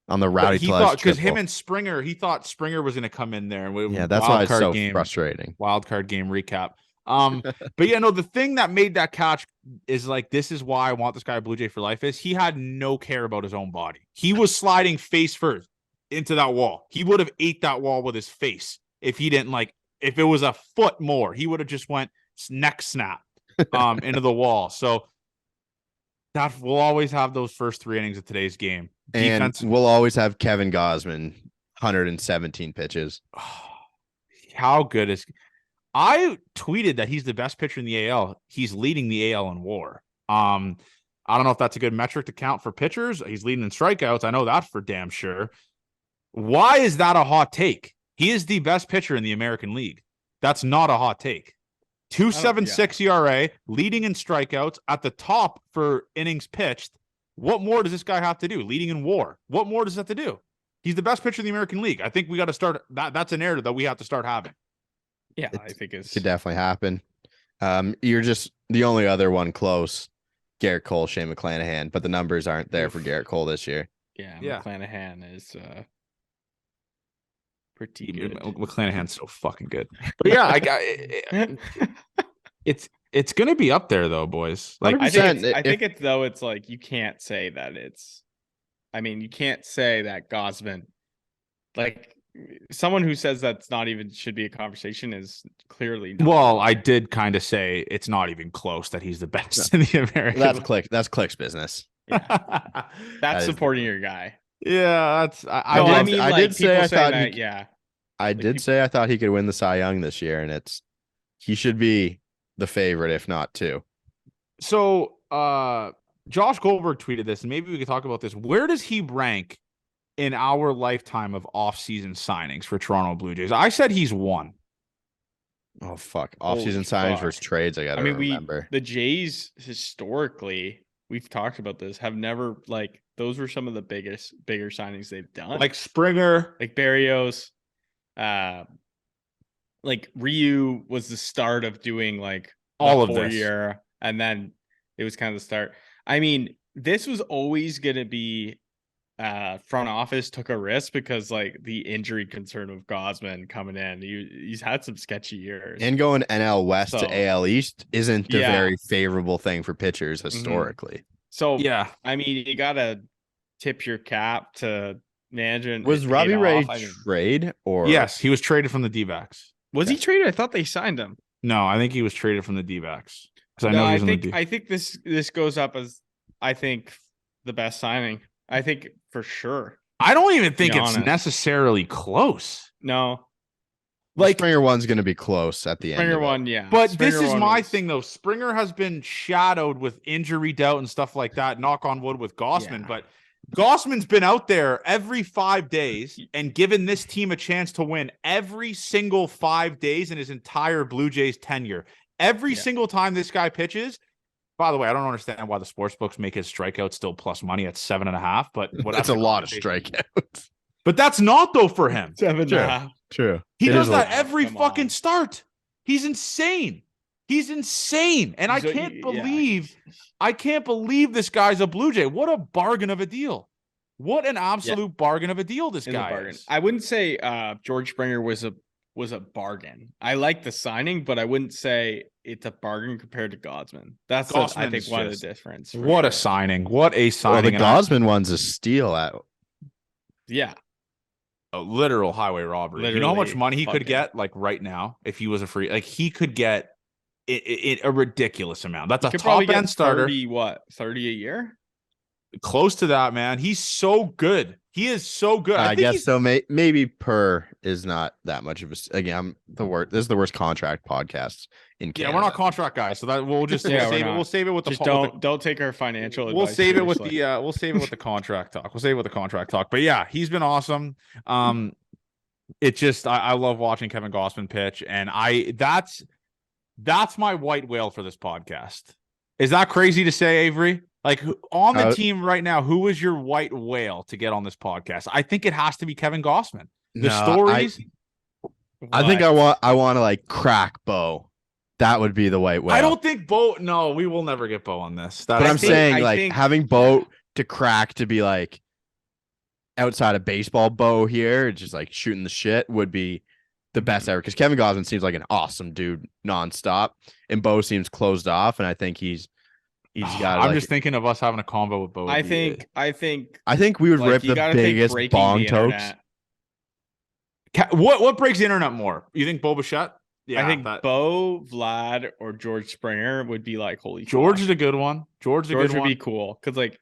on the Rowdy Tellez because him and Springer, he thought Springer was going to come in there. Yeah, that's why it's so frustrating. Wild card game recap. But yeah, no, the thing that made that catch is like, this is why I want this guy Blue Jay for life, is he had no care about his own body. He was sliding face first into that wall. He would have ate that wall with his face if he didn't if it was a foot more, he would have just went neck snap into the wall. So that we'll always have those first 3 innings of today's game. And we'll always have Kevin Gausman, 117 pitches. How good is... I tweeted that he's the best pitcher in the AL. He's leading the AL in WAR. I don't know if that's a good metric to count for pitchers. He's leading in strikeouts. I know that for damn sure. Why is that a hot take? He is the best pitcher in the American League. That's not a hot take. 2.76 ERA, leading in strikeouts, at the top for innings pitched. What more does this guy have to do? Leading in WAR. What more does that have to do? He's the best pitcher in the American League. I think we got to start that's a narrative that we have to start having. Yeah, I think it could definitely happen. You're just the only other one close. Garrett Cole, Shane McClanahan, but the numbers aren't there for Garrett Cole this year. Yeah. McClanahan is pretty good. McClanahan's so fucking good. But yeah, it's gonna be up there though, boys. Like I think it's like you can't say that it's. I mean, you can't say that Gausman, like. Someone who says that's not even should be a conversation is clearly not. Well, I did kind of say it's not even close that he's the best in the American. That's Click's business. Yeah. That's supporting your guy. Yeah, that's. I did say I thought he could win the Cy Young this year, and he should be the favorite, if not 2. So, Josh Goldberg tweeted this, and maybe we could talk about this. Where does he rank in our lifetime of off-season signings for Toronto Blue Jays? I said he's 1. Oh fuck! Holy Off-season signings fuck. versus trades. I gotta I mean, remember. the Jays historically, we've talked about this, have never like those were some of the bigger signings they've done. Like Springer. Like Barrios, like Ryu was the start of doing like All of 4-year, and then it was kind of the start. I mean, this was always gonna be front office took a risk because like the injury concern of Gosman coming in. He's had some sketchy years. And going NL West So, to AL East isn't a yeah. very favorable thing for pitchers historically. So Yeah. I mean, you gotta tip your cap to management. Was It Robbie paid Ray off. I mean, trade or Yes, he was traded from the D-backs. was he traded? I thought they signed him. No, I think he was traded from the D-backs. Because I No, know I he's in the think D. I think this goes up as I think the best signing. I think for sure. I don't even think be it's honest. necessarily close. No, Like, Springer one's going to be close at the end. Springer of it. one, yeah. but Springer this is one my was- thing, though. Springer has been shadowed with injury doubt and stuff like that. Knock on wood with Gossman. Yeah. But Gossman's been out there every 5 days and given this team a chance to win every single 5 days in his entire Blue Jays tenure. Every Yeah. single time this guy pitches. By the way, I don't understand why the sports books make his strikeouts still plus money at 7.5. But That's a lot of strikeouts. But that's not though for him. 7.5. True. He It does is that a- every Come fucking on. start. He's insane. He's insane. And I So, can't yeah. believe this guy's a Blue Jay. What a bargain of a deal. What an absolute bargain of a deal this Is a guy bargain. is. I wouldn't say George Springer was a bargain. I like the signing, but I wouldn't say it's a bargain compared to Godsman. That's I Gossman think is one of just- the difference. for What a sure. signing. What a Well, signing. the And I- Gosman one's a steal at Yeah. a literal highway robbery. You know how much Literally money he could fucking- get like right now if he was a free, like he could get it a ridiculous amount. That's You a could top probably end get starter. 30 a year? Close to that, man. He's so good. He is so good. I think guess he's- so. Maybe per is not that much of a. Again, I'm the worst. This is the worst contract podcast in Yeah, Canada. we're not contract guys, so that we'll just Yeah, we're save it. not. We'll save it with the Just with the- don't take our financial We'll advice save it with seriously. the we'll save it with the contract talk. We'll save it with the contract talk. But yeah, he's been awesome. It just I love watching Kevin Gossman pitch, and that's my white whale for this podcast. Is that crazy to say, Avery? Like on the team right now, who is your white whale to get on this podcast? I think it has to be Kevin Gossman. The No, stories. I think I want to like crack Bo. That would be the white whale. I don't think Bo. No, we will never get Bo on this. But I'm think- saying I like think- having Bo to crack to be like outside of baseball Bo here, just like shooting the shit would be the best ever. Because Kevin Gosman seems like an awesome dude nonstop, and Bo seems closed off, and I think he's got. I'm like, just thinking of us having a combo with Bo. I think I think we would like, rip you the gotta think biggest breaking bong the tokes. internet. What breaks the internet more? You think Bo Bichette? Yeah, I think that- Bo, Vlad, or George Springer would be like holy. George fuck. is a good one. George George good would one. be cool because like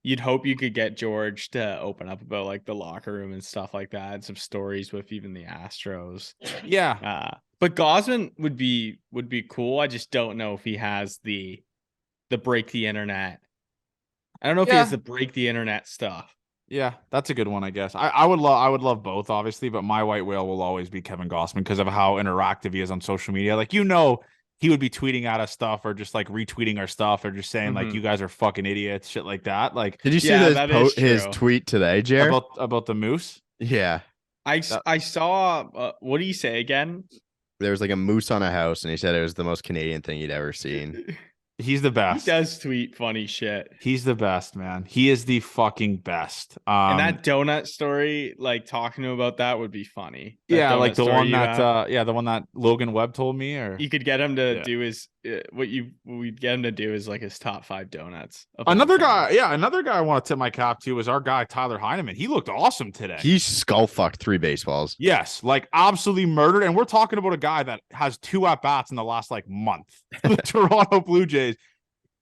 you'd hope you could get George to open up about like the locker room and stuff like that, and some stories with even the Astros. Yeah, But Gosman would be cool. I just don't know if he has the break the internet. I don't know if he has the break the internet stuff. yeah, that's a good one. I guess I would love both, obviously, but my white whale will always be Kevin Gossman because of how interactive he is on social media. Like he would be tweeting at us stuff or just like retweeting our stuff or just saying like Mhm. you guys are fucking idiots, shit like that. Like Did you see Yeah, that is his true. tweet today, Jared? about the moose. Yeah, I saw. What do you say again? there was like a moose on a house, and he said it was the most Canadian thing he'd ever seen. He's the He best. does tweet funny shit. He's the best, man. He is the fucking best. And that donut story, like talking to him about that would be funny. That yeah, donut like the story one you that have. the one that Logan Webb told me, or You could get him to Yeah. do his what we'd get him to do is like his top 5 donuts. of all another time. guy. Yeah, another guy I want to tip my cap to is our guy Tyler Heineman. He looked awesome today. He skull fucked 3 baseballs. Yes, like absolutely murdered. And we're talking about a guy that has 2 at bats in the last like month. The Toronto Blue Jays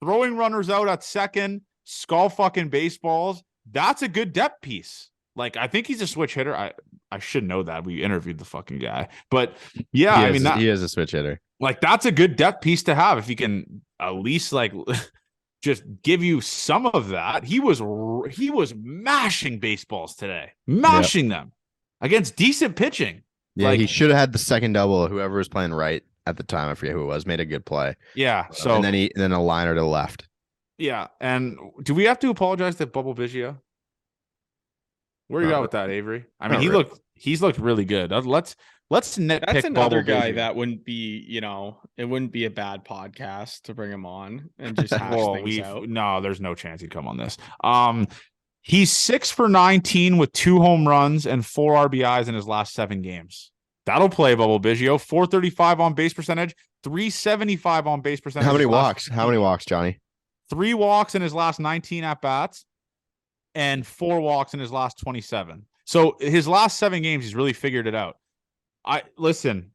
throwing runners out at second, skull fucking baseballs. That's a good depth piece. Like I think he's a switch hitter. I should know that. We interviewed the fucking guy, but yeah, I mean he is a switch hitter. like that's a good depth piece to have if he can at least like just give you some of that. He was mashing baseballs today, mashing them against decent pitching. Yeah, Like- he should have had the second double. Whoever was playing right at the time. I forget who it was. Made a good play. Yeah. So and then a liner to the left. yeah. And do we have to apologize to Bubble Biggio? Where you Not got really. with that, Avery? I mean, Not really. he's looked really good. Let's nitpick. That's another Bubble guy Biggio. that wouldn't be, it wouldn't be a bad podcast to bring him on and just hash Well, things out. no, there's no chance he'd come on this. He's 6 for 19 with 2 home runs and 4 RBIs in his last 7 games. That'll play Bubble Biggio. 435 on base percentage, 375 on base percentage. How many walks? How many walks, Johnny? 3 walks in his last 19 at bats and 4 walks in his last 27. So his last 7 games, he's really figured it out. Listen,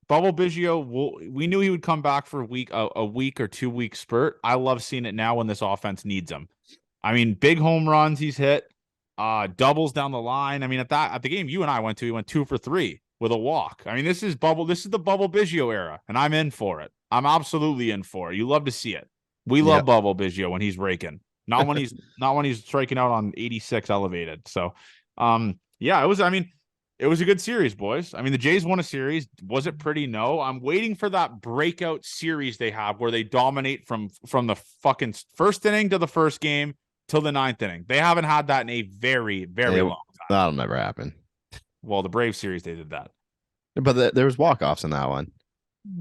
Bubble Biggio, we knew he would come back for a week or 2 week spurt. I love seeing it now when this offense needs him. I mean, big home runs he's hit, doubles down the line. I mean, at the game you and I went to, he went 2 for 3 with a walk. I mean, this is the Bubble Biggio era, and I'm in for it. I'm absolutely in for it. You love to see it. We love Bubble Biggio when he's raking, not when he's striking out on 86 elevated. So, yeah, it was a good series, boys. I mean, the Jays won a series. Was it pretty? No. I'm waiting for that breakout series they have where they dominate from the fucking first inning to the first game till the 9th inning. They haven't had that in a very, very long time. That'll never happen. Well, the Brave series, they did that. But there was walk-offs in that one.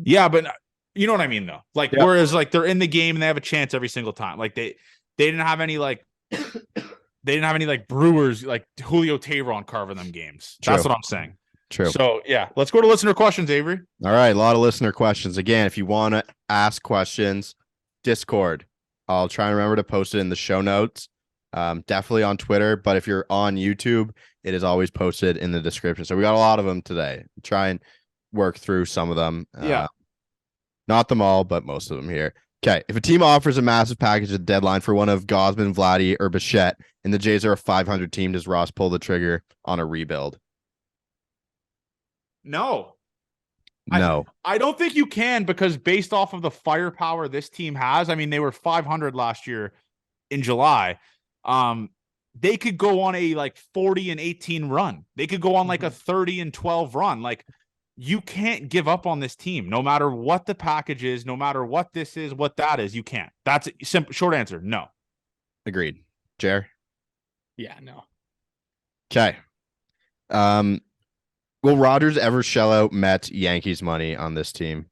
Yeah, but you know what I mean, though? Like, whereas, like, they're in the game and they have a chance every single time. Like, they didn't have any, like... They didn't have any like Brewers, like Julio Teheran carving them games. True. That's what I'm saying. True. So, yeah, let's go to listener questions, Avery. All right. A lot of listener questions. Again, if you want to ask questions, Discord. I'll try and remember to post it in the show notes. Definitely on Twitter. But if you're on YouTube, it is always posted in the description. So we got a lot of them today. Try and work through some of them. Yeah. Not them all, but most of them here. Okay, if a team offers a massive package at the deadline for one of Gausman, Vladdy, or Bichette, and the Jays are a 500 team, does Ross pull the trigger on a rebuild? No. No. I don't think you can because based off of the firepower this team has, I mean, they were 500 last year in July. They could go on a like 40-18 run. They could go on like a 30-12 run. Like, you can't give up on this team, no matter what the package is, no matter what this is, what that is. You can't. That's a simple, short answer. No. Agreed. Jer? Yeah, no. Okay. Will Rodgers ever shell out Mets Yankees money on this team?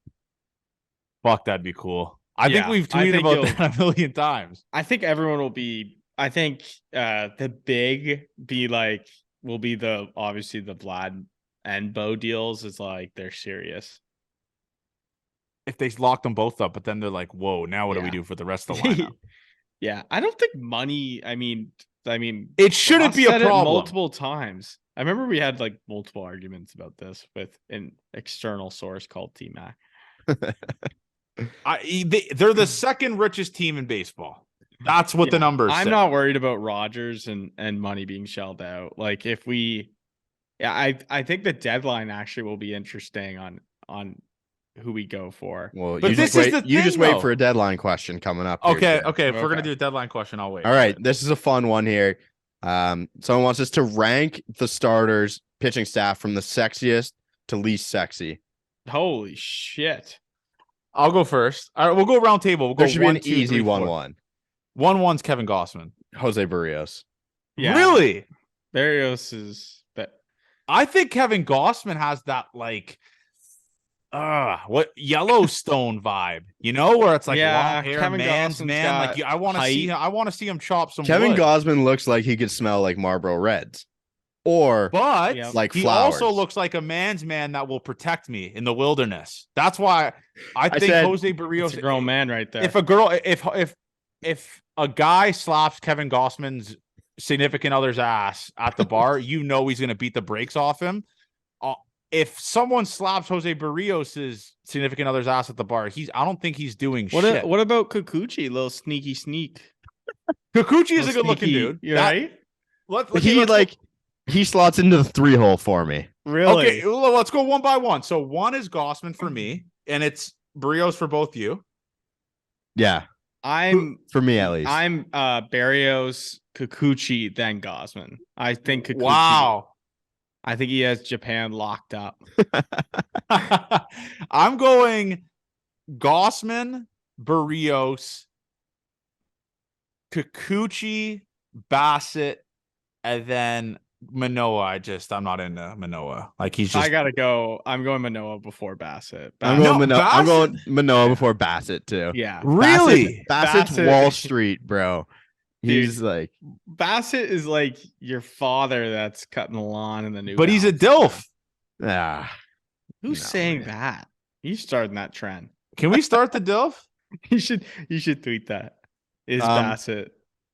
Fuck, that'd be cool. I think we've tweeted about that a million times. I think everyone will be. I think the big will be obviously the Vlad and Bo deals is like they're serious. If they locked them both up, but then they're like, whoa, now what do we do for the rest of the lineup? Yeah, I don't think money. I mean, it shouldn't be a problem. Multiple times. I remember we had like multiple arguments about this with an external source called T-Mac. They're the second richest team in baseball. That's what the numbers say. I'm not worried about Rodgers and money being shelled out. Like if we, I think the deadline actually will be interesting on who we go for. Well, but you just wait for a deadline question coming up. Okay. If we're gonna do a deadline question, I'll wait. All right, this is a fun one here. Someone wants us to rank the starters pitching staff from the sexiest to least sexy. Holy shit! I'll go first. All right, we'll go round table. We'll there go should 1, be an easy 1-1. 1-1's Kevin Gossman. Jose Barrios. Yeah. Really? Barrios is that. I think Kevin Gossman has that like what Yellowstone vibe, where it's like long hair, Kevin man's Gossman's man. Like I want to see him chop some Kevin wood. Gausman looks like he could smell like Marlboro Reds. But like he flowers. Also looks like a man's man that will protect me in the wilderness. That's why I think Jose Barrios is a grown man right there. If a guy slaps Kevin Gossman's significant other's ass at the bar, he's going to beat the brakes off him. If someone slaps Jose Barrios's significant other's ass at the bar, I don't think he's doing shit. What about Kikuchi? Little sneaky sneak. Kikuchi is a good looking dude. Right? He slots into the 3-hole for me. Really? Okay, let's go one by one. So 1 is Gossman for me, and it's Barrios for both you. Yeah. For me at least. I'm Barrios, Kikuchi, then Gausman. I think Kikuchi. Wow. I think he has Japan locked up. I'm going Gossman, Barrios, Kikuchi, Bassett, and then Manoa. I'm not into Manoa. Like he's just. I gotta go. I'm going Manoa before Bassett. I'm Bassett- going No, Manoa. I'm going Bassett- Manoa Yeah. before Bassett too. Yeah. Really? Bassett's Bassett- Wall Street, bro. He's Dude. like, Bassett is like your father that's cutting the lawn in the new. But he's a Balance, DILF. ah. Who's No, saying man. that? He's starting that trend. Can we start the DILF? You should tweet that. Is Bassett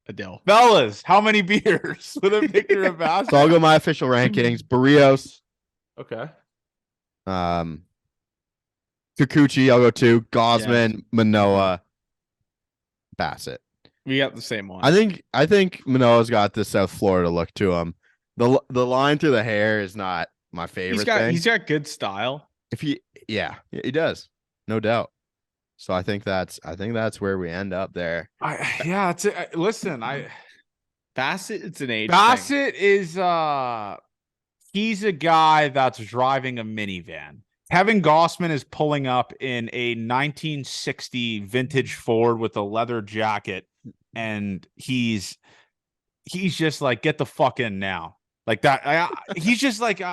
a dill? Fellas, how many beers with a picture of Bassett? So I'll go my official rankings. Barrios, Okay. Kikuchi, I'll go 2. Gosman, Manoa, Bassett. We got the same one. I think Manoa's got this South Florida look to him. The line through the hair is not my favorite thing. he's got good style. Yeah, he does, no doubt. So I think that's where we end up there. Listen, Bassett, it's an age. thing. Bassett is he's a guy that's driving a minivan. Kevin Gossman is pulling up in a 1960 vintage Ford with a leather jacket, and he's just like, get the fuck in now. Like that. He's just like, he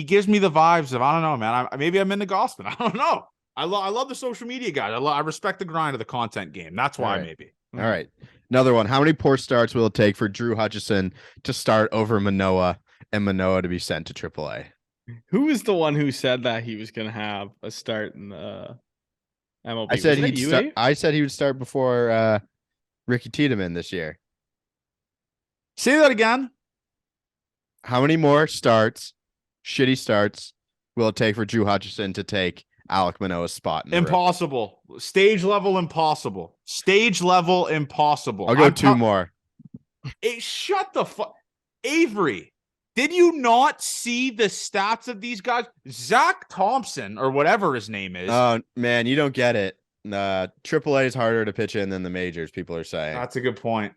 gives me the vibes of, I don't know, man. Maybe I'm into Gossman. I don't know. I love the social media guys. I respect the grind of the content game. That's why, All right. maybe. All right, another one. How many poor starts will it take for Drew Hutchison to start over Manoa and Manoa to be sent to AAA? Who was the one who said that he was going to have a start in the MLB? I said Was that he'd you, start. Abe? I said he would start before Ricky Tiedemann this year. Say that again. How many more starts, shitty starts, will it take for Drew Hutchison to take Alek Manoa's spot? In the row? Impossible. Stage level impossible. Stage level impossible. I'll go 2 more. Shut the fuck. Avery, did you not see the stats of these guys? Zach Thompson, or whatever his name is. Oh man, you don't get it. AAA is harder to pitch in than the majors. People are saying. That's a good point.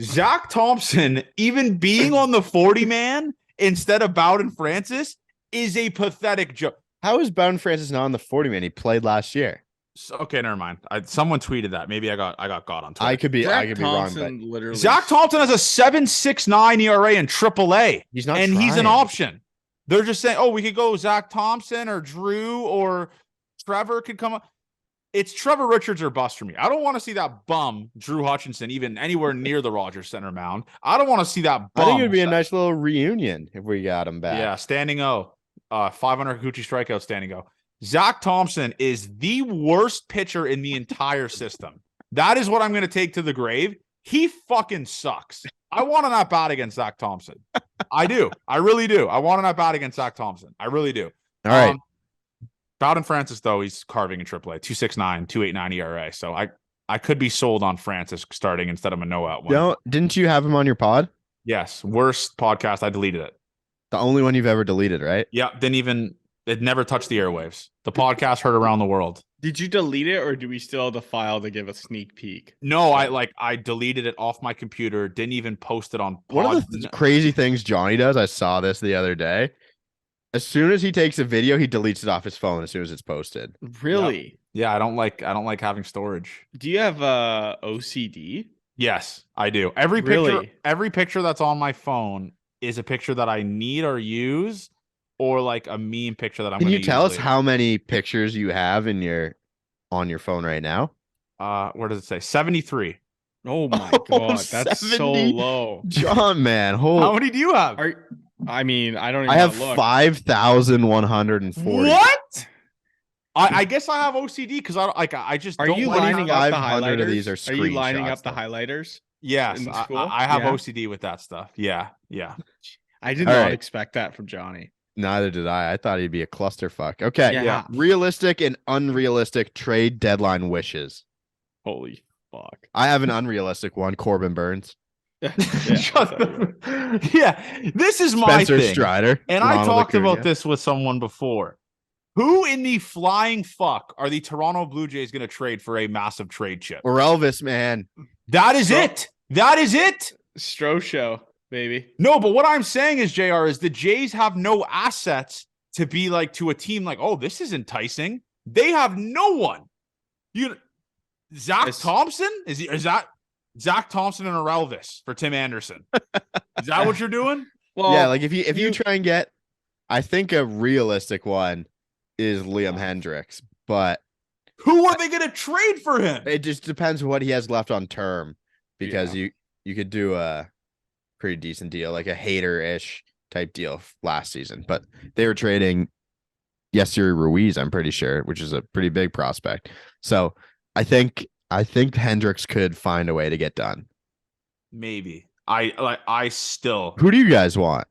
Zach Thompson, even being on the 40 man instead of Bowden Francis, is a pathetic joke. How is Bowden Francis not on the 40 man? He played last year. Okay, never mind. Someone tweeted that. Maybe I got got on Twitter. I could be Zach wrong, Thompson but literally. Zach Thompson has a 7.69 ERA in AAA. he's not. And he's an trying. option. They're just saying, oh, we could go Zach Thompson or Drew or Trevor could come up. It's Trevor Richards or bust for me. I don't want to see that bum Drew Hutchinson even anywhere near the Rogers Center mound. I don't want to see that bum. I think it'd be a nice little reunion if we got him back. Yeah, standing O. 500 Kikuchi strikeout standing O. Zach Thompson is the worst pitcher in the entire system. That is what I'm going to take to the grave. He fucking sucks. I want an at bat against Zach Thompson. I do. I really do. I want an at bat against Zach Thompson. I really do. All right. Bowden Francis, though, he's carving in AAA. 2.69, 2.89 ERA. So I could be sold on Francis starting instead of Manoa at one. Didn't you have him on your pod? Yes. Worst podcast. I deleted it. The only one you've ever deleted, right? Yeah. It never touched the airwaves. The podcast heard around the world. Did you delete it, or do we still have the file to give a sneak peek? No, I deleted it off my computer. Didn't even post it on One of the crazy things Johnny does, I saw this the other day. As soon as he takes a video, he deletes it off his phone as soon as it's posted. Really? Yeah, I don't like having storage. Do you have OCD? Yes, I do. Every picture that's on my phone is a picture that I need or use, or like a meme picture that I'm Can gonna you tell use us later. how many pictures you have on your phone right now? Where does it say? 73. Oh my Oh, god, that's so 70? low. John, man, How many do you have? I mean, I don't even I have look. 5,140. What? I guess I have OCD because I just Are don't you like lining up the 500 highlighters? of these are Are you lining screenshots, up the though. highlighters? Yes, in school? I have Yeah. OCD with that stuff. Yeah. I did All not right. expect that from Johnny. Neither did I. I thought he'd be a clusterfuck. Okay. Yeah. Realistic and unrealistic trade deadline wishes. Holy fuck. I have an unrealistic one. Corbin Burns. Yeah, Yeah, this is my Spencer thing. Strider. And I Ronald talked Acuna. about this with someone before. Who in the flying fuck are the Toronto Blue Jays going to trade for a massive trade chip? Or Elvis, man. That is it. That is it. Stro show. maybe. No, but what I'm saying is, JR, is the Jays have no assets to be like to a team like, oh, this is enticing. They have no one. Zach Thompson? Is that Zach Thompson and a Relvis for Tim Anderson? Is that what you're doing? Well, yeah, like if you try and get, I think a realistic one is Liam Hendricks, but who are they going to trade for him? It just depends what he has left on term, because you could do a pretty decent deal, like a Hader-ish type deal last season, but they were trading Yesiri Ruiz, I'm pretty sure, which is a pretty big prospect. So I think Hendricks could find a way to get done. Maybe. I still. Who do you guys want?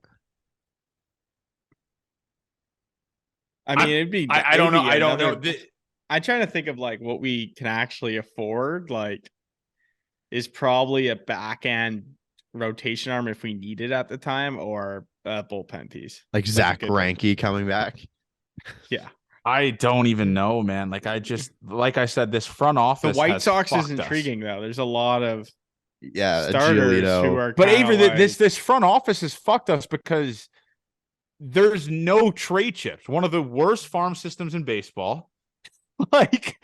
I mean, it'd be. I don't know. I don't know. I'm trying to think of like what we can actually afford. Like, is probably a back end rotation arm if we need it at the time, or a bullpen piece. Like Zach Greinke coming back. Yeah. I don't even know, man. Like I said, this front office. The White Sox is intriguing though. There's a lot of starters who are. But Avery, this front office has fucked us because there's no trade chips. One of the worst farm systems in baseball. Like,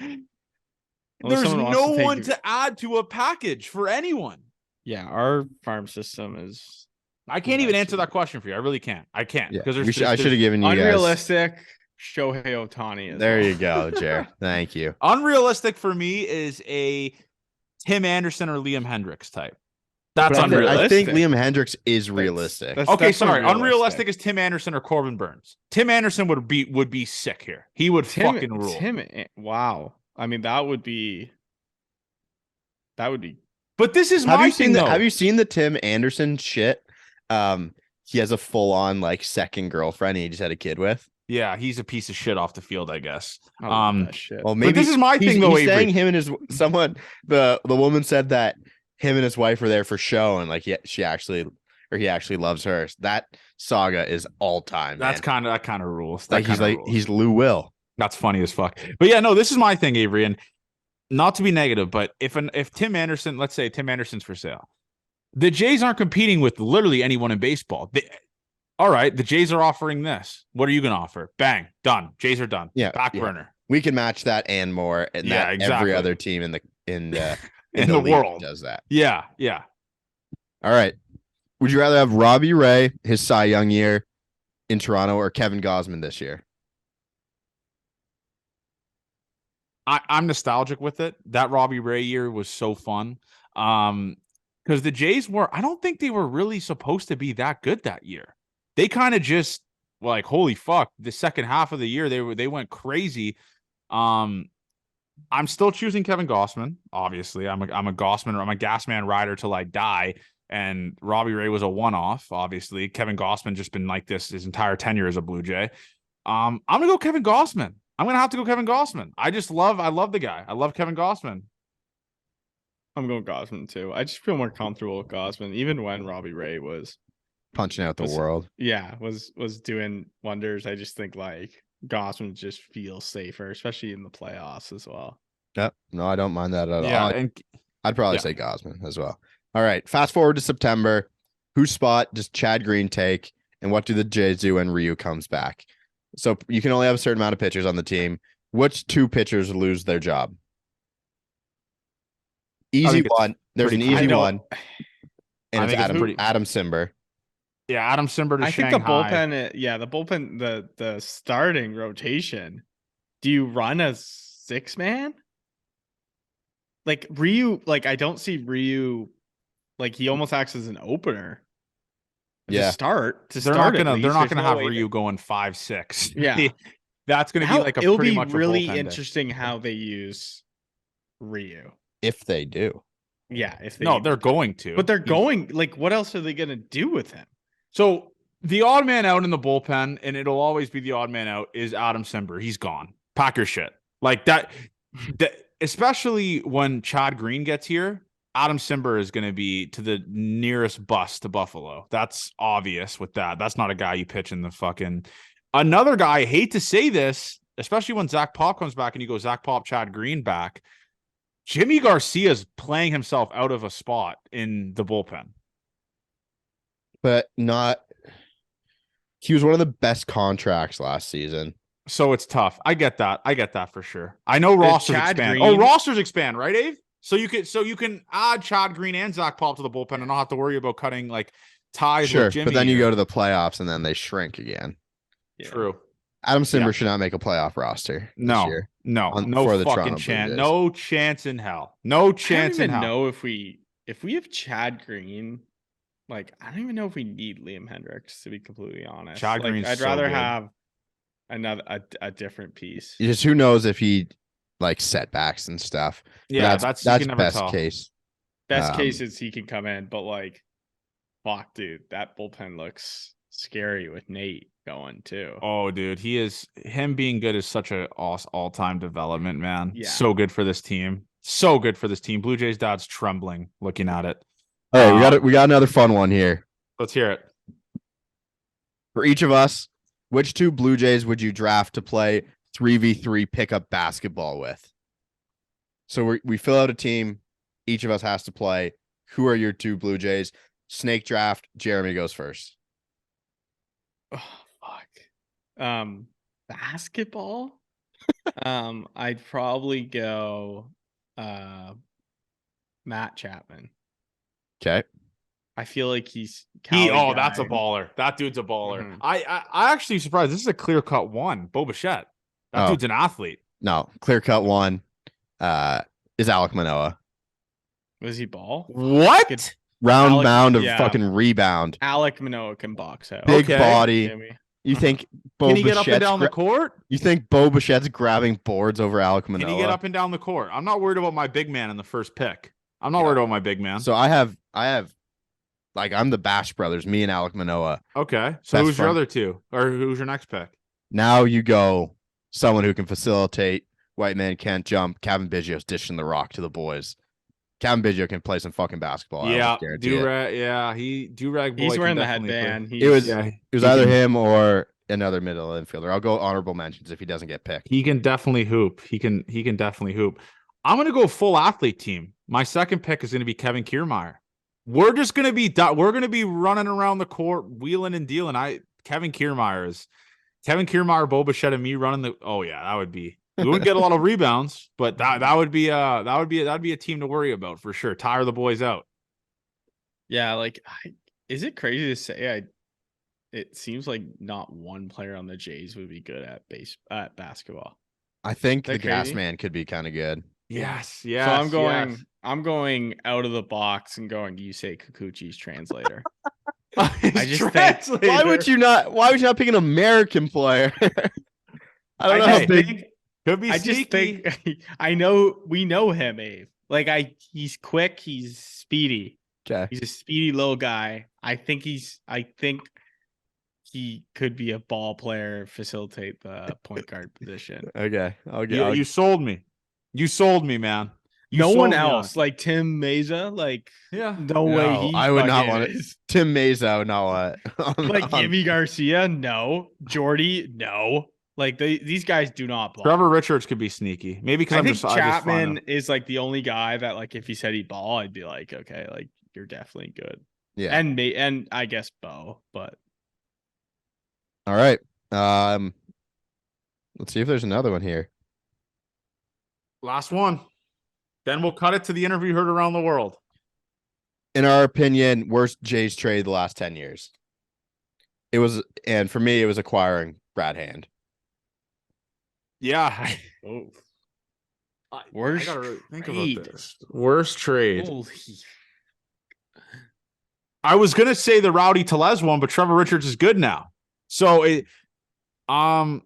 there's no one to add to a package for anyone. Yeah, our farm system is. I can't even answer that question for you. I really can't. I can't because I should have given you unrealistic. Shohei Ohtani. There you go, Jer. Thank you. Unrealistic for me is a Tim Anderson or Liam Hendricks type. That's unrealistic. I think Liam Hendricks is realistic. Okay, sorry. Unrealistic is Tim Anderson or Corbin Burns. Tim Anderson would be sick here. He would fucking rule. Wow. I mean, that would be. But this is my thing, though. Have you seen the Tim Anderson shit? He has a full-on like second girlfriend he just had a kid with. Yeah, he's a piece of shit off the field, I guess. Shit. Well, maybe but this is my thing, though. He's saying him and the woman said that him and his wife were there for show, and like he actually loves her. That saga is all time. That kind of rules. He's Lou Will. That's funny as fuck. But yeah, no, this is my thing, Avery, and not to be negative, but if Tim Anderson, let's say Tim Anderson's for sale, the Jays aren't competing with literally anyone in baseball. All right, the Jays are offering this. What are you going to offer? Bang, done. Jays are done. Yeah, back burner. We can match that and more, and every other team in the world does that. Yeah. All right. Would you rather have Robbie Ray, his Cy Young year in Toronto, or Kevin Gausman this year? I'm nostalgic with it. That Robbie Ray year was so fun. Because the Jays I don't think they were really supposed to be that good that year. They kind of just like, holy fuck, the second half of the year they went crazy. I'm still choosing Kevin Gausman. Obviously, I'm a Gausman, or I'm a Gasman rider till I die. And Robbie Ray was a one-off. Obviously, Kevin Gausman just been like this his entire tenure as a Blue Jay. I'm gonna go Kevin Gausman. I'm gonna have to go Kevin Gausman. I love the guy. I love Kevin Gausman. I'm going Gausman too. I just feel more comfortable with Gausman, even when Robbie Ray was punching out the world. Yeah, was doing wonders. I just think like Gausman just feels safer, especially in the playoffs as well. Yep. No, I don't mind that at all. And I'd probably say Gausman as well. All right. Fast forward to September. Whose spot does Chad Green take? And what do the Jays do when Ryu comes back? So you can only have a certain amount of pitchers on the team. Which two pitchers lose their job? Easy one. There's an easy one. And it's Adam Simber. Yeah, Adam Simber to Shanghai. Think the bullpen, the starting rotation. Do you run a 6-man? Like Ryu, like I don't see Ryu, like he almost acts as an opener. Yeah. They're not gonna have Ryu going 5-6. Yeah. That's gonna be like it'll be really interesting how they use Ryu. If they do. Yeah, they're going to. But they're going, like, what else are they gonna do with him? So the odd man out in the bullpen, and it'll always be the odd man out, is Adam Simber. He's gone. Packer shit. Like that especially when Chad Green gets here, Adam Simber is going to be to the nearest bus to Buffalo. That's obvious with that. That's not a guy you pitch in the fucking... Another guy, I hate to say this, especially when Zach Pop comes back and you go Zach Pop, Chad Green back, Jimmy Garcia's playing himself out of a spot in the bullpen. but not. He was one of the best contracts last season. So it's tough. I get that. I get that for sure. I know rosters Chad expand. Green- Oh, rosters expand, right, Ave? So you can add Chad Green and Zach Paul to the bullpen and not have to worry about cutting like ties Sure, with Jimmy. but then you or- go to the playoffs and then they shrink again. Yeah. True. Adam Simber Yeah. should not make a playoff roster this No, year. no, on- no for the fucking Toronto Blue chance. Jays. No chance in hell. No I chance don't in even hell. know if we have Chad Green. Like, I don't even know if we need Liam Hendricks, to be completely honest. Chad like, Green's I'd so rather good. have a different piece. Just who knows if he like setbacks and stuff. But Yeah, that's you can never best tell. case. Best case is he can come in, but like, fuck, dude, that bullpen looks scary with Nate going too. Oh, dude, him being good is such a all-time development, man. Yeah. So good for this team. So good for this team. Blue Jays dad's trembling looking at it. All right, we got another fun one here. Let's hear it. For each of us, which two Blue Jays would you draft to play 3v3 pickup basketball with? So we fill out a team. Each of us has to play. Who are your two Blue Jays? Snake draft. Jeremy goes first. Oh fuck. Basketball. I'd probably go Matt Chapman. Okay. I feel like he's That's a baller. That dude's a baller. Mhm. I actually surprised. This is a clear-cut one. Bo Bichette. That Oh. dude's an athlete. No, clear cut one is Alec Manoa. Was he ball? What? Good. Round Alec- mound of yeah. fucking rebound. Alec Manoa can box out. Big Okay. body. Jimmy. You think Bo Can he get up and Bichette's down the court? You think Bo Bichette's grabbing boards over Alec Manoa? Can he get up and down the court? I'm not worried about my big man in the first pick. I'm not worried about my big man. So I have like I'm the Bash brothers, me and Alec Manoa. Okay. So That's who's your fun. other two? Or who's your next pick? Now you go someone who can facilitate. White man can't jump. Kevin Biggio's dishing the rock to the boys. Kevin Biggio can play some fucking basketball. I Yeah, almost guarantee it. Durag. Yeah, Durag boy. He's can wearing the definitely play. headband. It was Yeah, it was he either can- him or another middle infielder. I'll go honorable mentions if he doesn't get picked. He can definitely hoop. He can definitely hoop. I'm gonna go full athlete team. My second pick is gonna be Kevin Kiermaier. We're gonna be running around the court, wheeling and dealing. Kevin Kiermaier, Bo Bichette, and me running the. Oh yeah, that would be. We wouldn't get a lot of rebounds, but that'd be a team to worry about for sure. Tire the boys out. Yeah, like, is it crazy to say? It seems like not one player on the Jays would be good at basketball. I think That the gas crazy? man could be kind of good. Yes. So I'm going out of the box and going Yusei Kikuchi's translator. I just think- Why would you not pick an American player? I don't know how just big. think- Could be I sneaky. just think we know him, Abe. Like he's quick, he's speedy. Okay. He's a speedy little guy. I think he could be a ball player, facilitate the point guard position. Okay. I'll You sold me. You sold me, man. You No sold one me on else, it. like Tim Mesa, like Yeah. no way No, he I would not fucking want it. is. Tim Mesa, I would not want it. Like Yimi Garcia, no. Jordy, no. Like these guys do not ball. Trevor Richards could be sneaky. Maybe because I I'm think just I just find Chapman him. is like the only guy that, like, if he said he'd ball, I'd be like, okay, like you're definitely good. Yeah. And I guess Bo, but All right. Let's see if there's another one here. Last one. Then we'll cut it to the interview heard around the world. In our opinion, worst Jays trade the last 10 years. It was, and for me, it was acquiring Brad Hand. Yeah. Worst I gotta really think trade. about this. Worst trade. holy I was gonna say the Rowdy Telez one, but Trevor Richards is good now. So it yeah,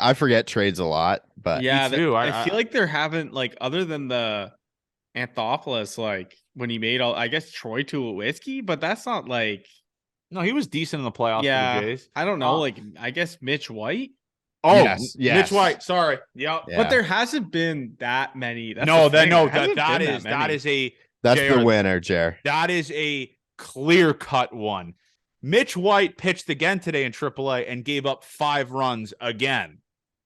I forget trades a lot, but yeah, too. I feel like there haven't, like, other than the Anthopoulos, like when he made I guess Troy Tulowitzki, but that's not like, no, he was decent in the playoffs yeah, for the Jays. I don't know, Oh. like I guess Mitch White, Oh, Yes, Mitch White. Sorry. Yep. Yeah. but there hasn't been that many. That's No, the thing. There hasn't that been is many. that's JR, the winner, Jer. that is a clear-cut one. Mitch White pitched again today in AAA and gave up 5 runs again.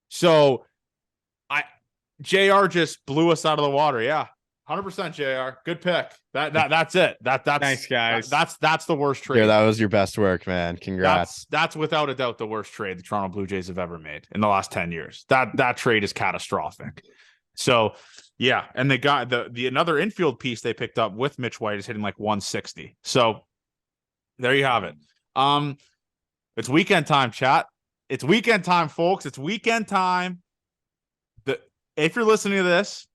So JR just blew us out of the water. Yeah. 100% JR. Good pick. That's it. That's Thanks, guys. That's the worst trade. Yeah, that was your best work, man. Congrats. That's without a doubt the worst trade the Toronto Blue Jays have ever made in the last 10 years. That trade is catastrophic. So yeah, and they got the another infield piece they picked up with Mitch White is hitting like 160. So there you have it. It's weekend time, chat. It's weekend time, folks. It's weekend time. If you're listening to this,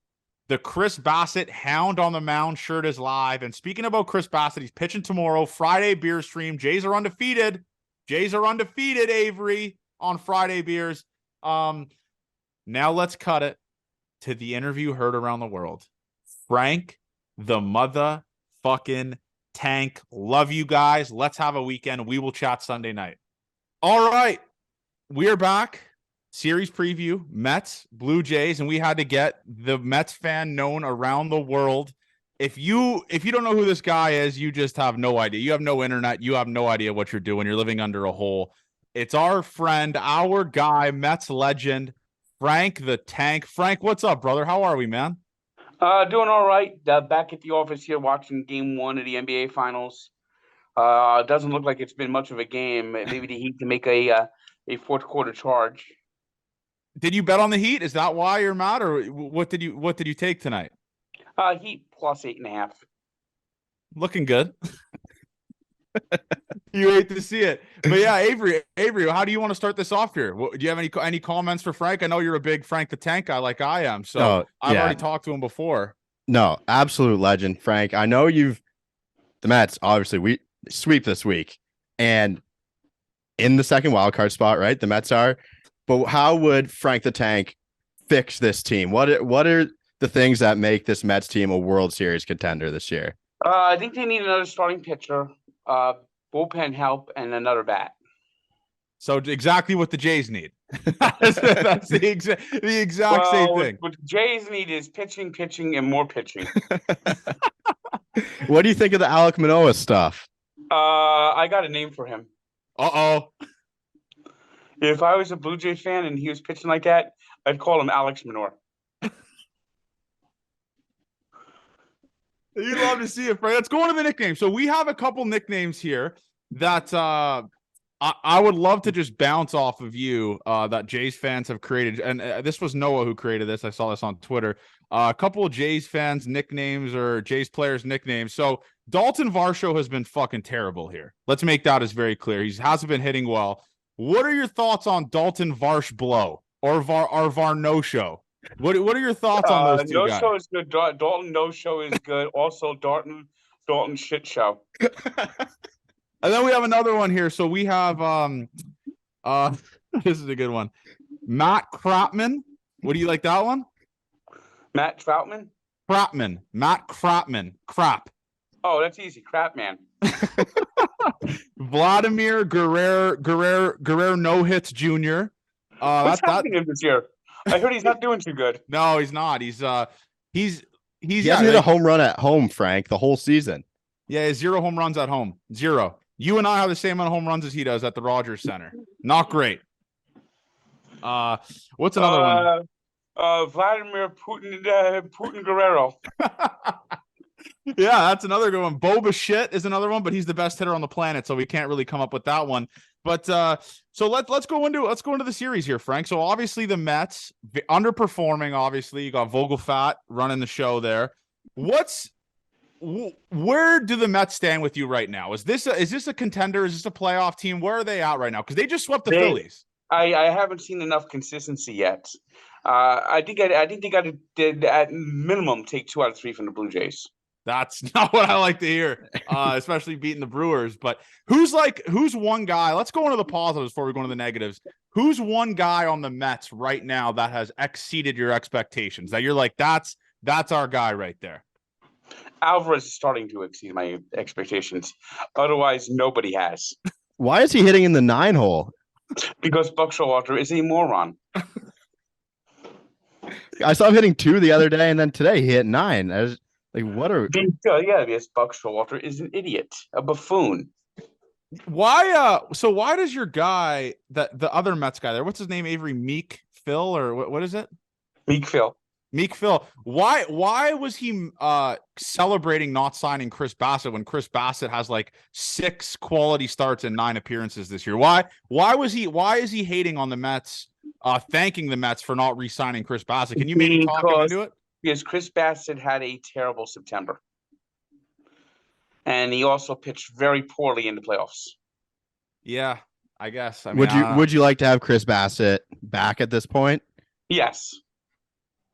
the Chris Bassett Hound on the Mound shirt is live. And speaking about Chris Bassett, he's pitching tomorrow, Friday beer stream. Jays are undefeated. Avery, on Friday beers. Now let's cut it to the interview heard around the world. Frank, the motherfucking Tank. Love you guys. Let's have a weekend. We will chat Sunday night. All right. We are back. Series preview, Mets, Blue Jays, and we had to get the Mets fan known around the world. If you don't know who this guy is, you just have no idea. You have no internet. You have no idea what you're doing. You're living under a hole. It's our friend, our guy, Mets legend, Frank the Tank. Frank, what's up, brother? How are we, man? Doing all right. Back at the office here watching Game 1 of the NBA Finals. Doesn't look like it's been much of a game. Maybe the Heat can make a fourth quarter charge. Did you bet on the Heat? Is that why you're mad, or what did you take tonight? Heat plus 8.5. Looking good. You hate to see it, but yeah, Avery, how do you want to start this off here? Do you have any comments for Frank? I know you're a big Frank the Tank guy, like I am. So I've already talked to him before. No, absolute legend, Frank. I know the Mets. Obviously, we sweep this week, and in the second wild card spot, right? The Mets are. But how would Frank the Tank fix this team? What are the things that make this Mets team a World Series contender this year? I think they need another starting pitcher, bullpen help, and another bat. So exactly what the Jays need. That's the exact same thing. What the Jays need is pitching, and more pitching. What do you think of the Alek Manoah stuff? I got a name for him. Uh-oh. If I was a Blue Jay fan and he was pitching like that, I'd call him Alex Manor. You'd love to see it, Frank. Let's go on to the nickname. So we have a couple nicknames here that I would love to just bounce off of you that Jays fans have created. And this was Noah who created this. I saw this on Twitter. A couple of Jays fans' nicknames or Jays players' nicknames. So Dalton Varsho has been fucking terrible here. Let's make that as very clear. He hasn't been hitting well. What are your thoughts on Dalton Varsh Blow or Var No Show? What are your thoughts on those two guys? No Show is good. Dalton No Show is good. Also, Dalton Shit Show. And then we have another one here. So we have this is a good one. Matt Kropman. What do you like that one? Matt Troutman? Matt Kropman. Crap. Oh, that's easy. Crap man. Vladimir Guerrero No Hits Jr. What's happening to him this year? I heard he's not doing too good. No, he's not. He hasn't hit a home run at home, Frank, the whole season. Yeah, 0 home runs at home. 0. You and I have the same amount of home runs as he does at the Rogers Center. Not great. What's another one? Vladimir Putin Guerrero. Yeah, that's another good one. Boba Shit is another one, but he's the best hitter on the planet, so we can't really come up with that one. But so let's go into the series here, Frank. So obviously the Mets underperforming. Obviously, you got Vogelfat running the show there. Where do the Mets stand with you right now? Is this a contender? Is this a playoff team? Where are they at right now? Because they just swept the Phillies. I haven't seen enough consistency yet. I think they got to at minimum take 2 out of 3 from the Blue Jays. That's not what I like to hear, especially beating the Brewers. But who's one guy? Let's go into the positives before we go into the negatives. Who's one guy on the Mets right now that has exceeded your expectations? That you're like, that's our guy right there. Alvarez is starting to exceed my expectations. Otherwise, nobody has. Why is he hitting in the 9 hole? Because Buck Showalter is a moron. I saw him hitting 2 the other day, and then today he hit 9. Yes, Buck Showalter is an idiot, a buffoon. Why? So why does your guy, the other Mets guy there, what's his name? Avery Meek Phil or what is it? Meek Phil. Meek Phil. Why was he celebrating not signing Chris Bassett when Chris Bassett has like 6 quality starts and 9 appearances this year? Why is he hating on the Mets, thanking the Mets for not re-signing Chris Bassett? Can you maybe talk him into it? Because Chris Bassett had a terrible September. And he also pitched very poorly in the playoffs. Yeah, I guess. I mean, would you like to have Chris Bassett back at this point? Yes.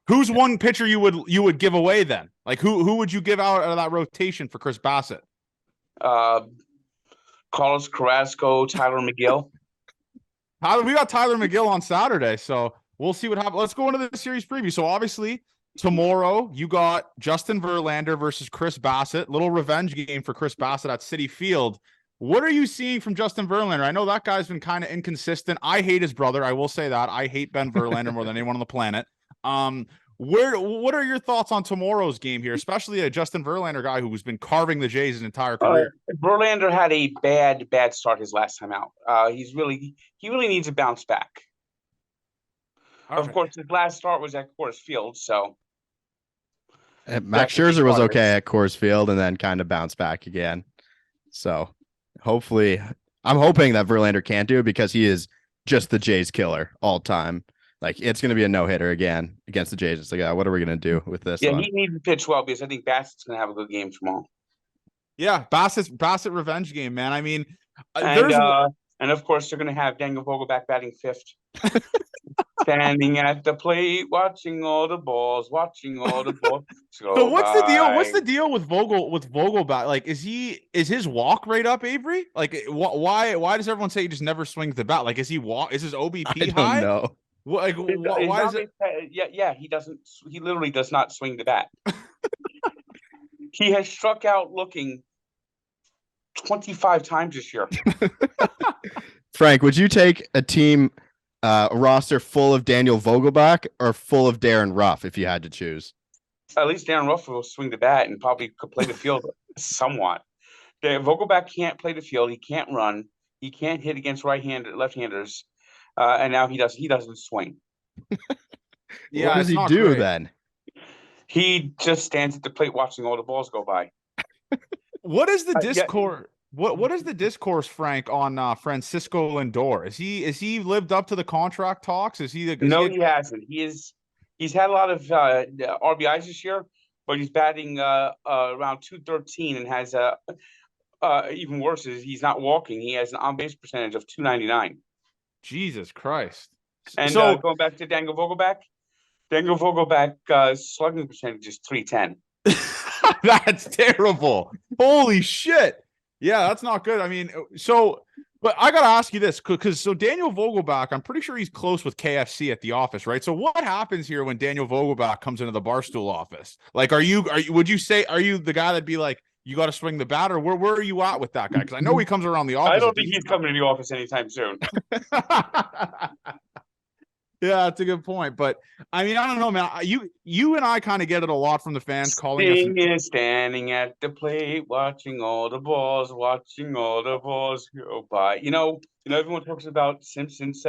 Who's one pitcher you would give away then? Like who would you give out of that rotation for Chris Bassett? Carlos Carrasco, Tyler McGill. We got Tyler McGill on Saturday, so we'll see what happens. Let's go into the series preview. So obviously tomorrow you got Justin Verlander versus Chris Bassett. Little revenge game for Chris Bassett at Citi Field. What are you seeing from Justin Verlander? I know that guy's been kind of inconsistent. I hate his brother. I will say that. I hate Ben Verlander more than anyone on the planet. What are your thoughts on tomorrow's game here, especially a Justin Verlander guy who's been carving the Jays his entire career? Verlander had a bad start his last time out. He really needs a bounce back. Of course, his last start was at Coors Field, so Max Scherzer was okay at Coors Field and then kind of bounced back again. So hopefully, I'm hoping that Verlander can't do it because he is just the Jays killer all time. Like, it's going to be a no-hitter again against the Jays. It's like, what are we going to do with this one? He needs to pitch well because I think Bassett's going to have a good game tomorrow. Yeah, Bassett revenge game, man. I mean, and of course, they're going to have Daniel Vogelbach batting 5th. Standing at the plate, watching all the balls. So what's the deal? What's the deal with Vogelbach? Like, is his walk rate up, Avery? Like, why does everyone say he just never swings the bat? Like, is his OBP high? I don't know. Why is it? Yeah, he doesn't. He literally does not swing the bat. He has struck out looking 25 times this year. Frank, would you take a team, a roster full of Daniel Vogelbach or full of Darren Ruff if you had to choose? At least Darren Ruff will swing the bat and probably could play the field somewhat. Vogelbach can't play the field. He can't run. He can't hit against left-handers. And now he doesn't swing. Yeah, what does he do then? He just stands at the plate watching all the balls go by. What is the discourse? What is the discourse, Frank, on Francisco Lindor? Is he lived up to the contract talks? He hasn't. He's had a lot of RBIs this year, but he's batting around 213 and has even worse is he's not walking. He has an on-base percentage of 299. Jesus Christ. And going back to Daniel Vogelbach, slugging percentage is 310. That's terrible. Holy shit. Yeah, that's not good. I mean, but I got to ask you this, because Daniel Vogelbach, I'm pretty sure he's close with KFC at the office, right? So what happens here when Daniel Vogelbach comes into the Barstool office? Like, would you say, are you the guy that'd be like, you got to swing the bat, or where are you at with that guy? Because I know he comes around the office. I don't think he's coming to the office anytime soon. Yeah, that's a good point. But I mean, I don't know, man. You and I kind of get it a lot from the fans calling us. Standing at the plate, watching all the balls go by. You know, everyone talks about Simpsons.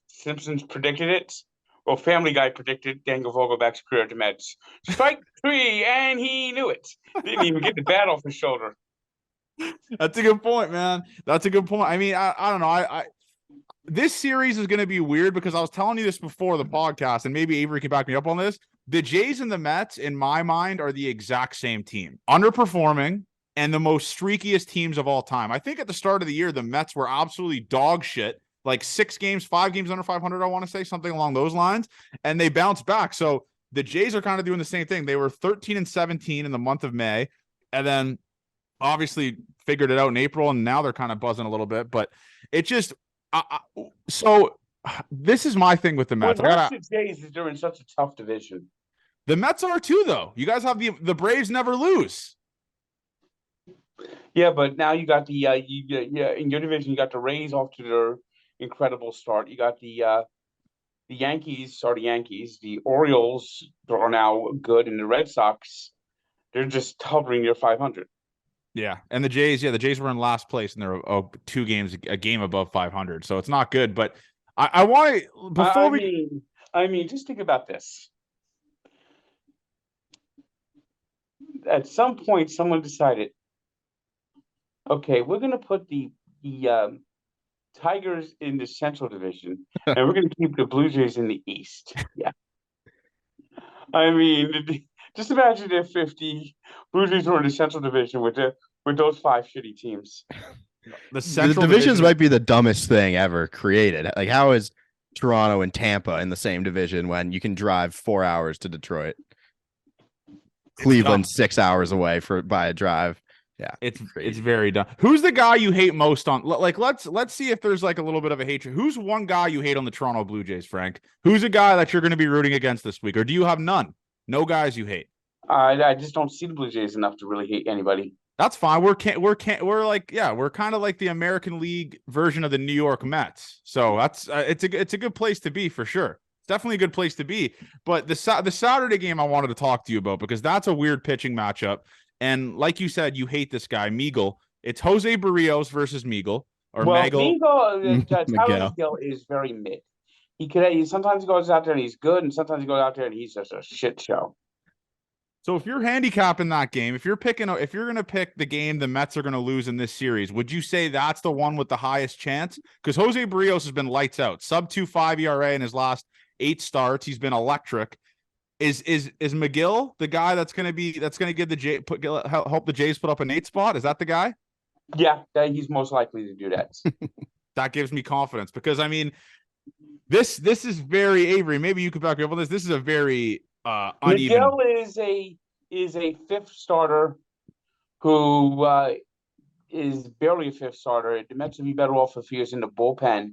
Simpsons predicted it. Well, Family Guy predicted Daniel Vogelbach's career at the Mets. Strike 3, and he knew it. Didn't even get the bat off his shoulder. That's a good point, man. That's a good point. I mean, I don't know. This series is going to be weird because I was telling you this before the podcast, and maybe Avery can back me up on this. The Jays and the Mets, in my mind, are the exact same team. Underperforming and the most streakiest teams of all time. I think at the start of the year, the Mets were absolutely dog shit. Like 5 games under 500, I want to say, something along those lines. And they bounced back. So the Jays are kind of doing the same thing. They were 13-17 in the month of May. And then obviously figured it out in April. And now they're kind of buzzing a little bit. But it just... so this is my thing with the Mets. The Jays is doing such a tough division. The Mets are too, though. You guys have the Braves never lose. Yeah, but now you got the in your division you got the Rays off to their incredible start. You got the Yankees are the Yankees. The Orioles are now good, and the Red Sox, they're just hovering near 500. Yeah, and the Jays were in last place, and they're a game above 500, so it's not good. But I want to I mean, just think about this. at some point someone decided, okay, we're gonna put the Tigers in the Central Division, and we're gonna keep the Blue Jays in the East. Yeah, I mean, just imagine if the Blue Jays were in the Central Division with those five shitty teams. The The Central divisions Division might be the dumbest thing ever created. Like, how is Toronto and Tampa in the same division when you can drive 4 hours to Detroit? Cleveland dumb. 6 hours away by a drive. Yeah, It's crazy. very dumb. Who's the guy you hate most on? Like, let's see if there's like a little bit of a hatred. Who's one guy you hate on the Toronto Blue Jays, Frank? Who's a guy that you're going to be rooting against this week, or do you have none? No guys you hate. I just don't see the Blue Jays enough to really hate anybody. That's fine. We're kind of like the American League version of the New York Mets. So that's it's a good place to be for sure. It's definitely a good place to be. But the Saturday game I wanted to talk to you about because that's a weird pitching matchup. And like you said, you hate this guy, Meagle. It's Jose Barrios versus Meagle or Meagle. Tyler Miguel. Miguel is very mid. He sometimes goes out there and he's good, and sometimes he goes out there and he's just a shit show. So if you're handicapping that game, if you're going to pick the game the Mets are going to lose in this series, would you say that's the one with the highest chance? Because Jose Barrios has been lights out, sub 2.5 ERA in his last 8 starts. He's been electric. Is McGill the guy that's going to give the help the Jays put up an 8 spot? Is that the guy? Yeah, he's most likely to do that. That gives me confidence because I mean, this is very Avery. Maybe you could back me up on this. This is a very uneven. Miguel is a fifth starter who is barely a fifth starter. The Mets would be better off if he was in the bullpen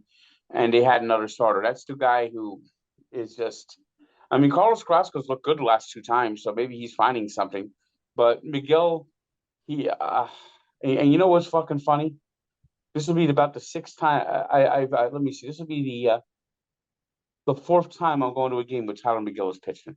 and they had another starter. That's the guy who is just. I mean, Carlos Carrasco's looked good the last 2 times, so maybe he's finding something. But Miguel, and you know what's fucking funny? This will be about the 6th time. Let me see. This will be the 4th time I'm going to a game with Tyler Miguel is pitching.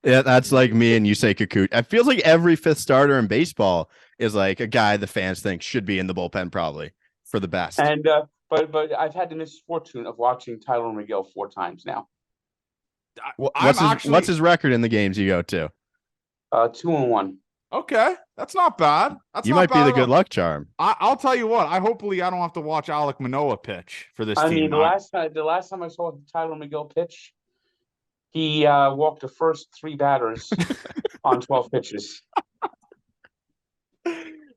Yeah, that's like me and you say Kikuchi. It feels like every 5th starter in baseball is like a guy the fans think should be in the bullpen probably for the best. And but I've had the misfortune of watching Tyler Miguel 4 times now. What's his record in the games you go to? 2-1. Okay, that's not bad. You might be the good luck charm. I'll tell you what. Hopefully I don't have to watch Alek Manoah pitch for this team. I mean, the last time I saw Tyler Miguel pitch, he walked the first 3 batters on 12 pitches.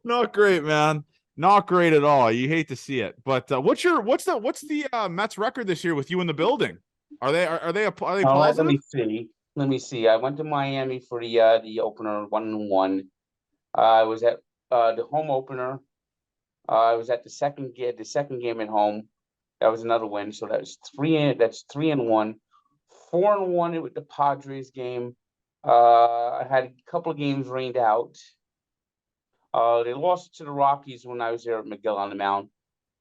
Not great, man. Not great at all. You hate to see it. But what's the Mets record this year with you in the building? Are they positive? Let me see. I went to Miami for the opener 1-1. I was at the home opener. I was at the second game at home. That was another win. So that's 3-1. 4-1 with the Padres game. I had a couple of games rained out. They lost to the Rockies when I was there at Miguel on the mound.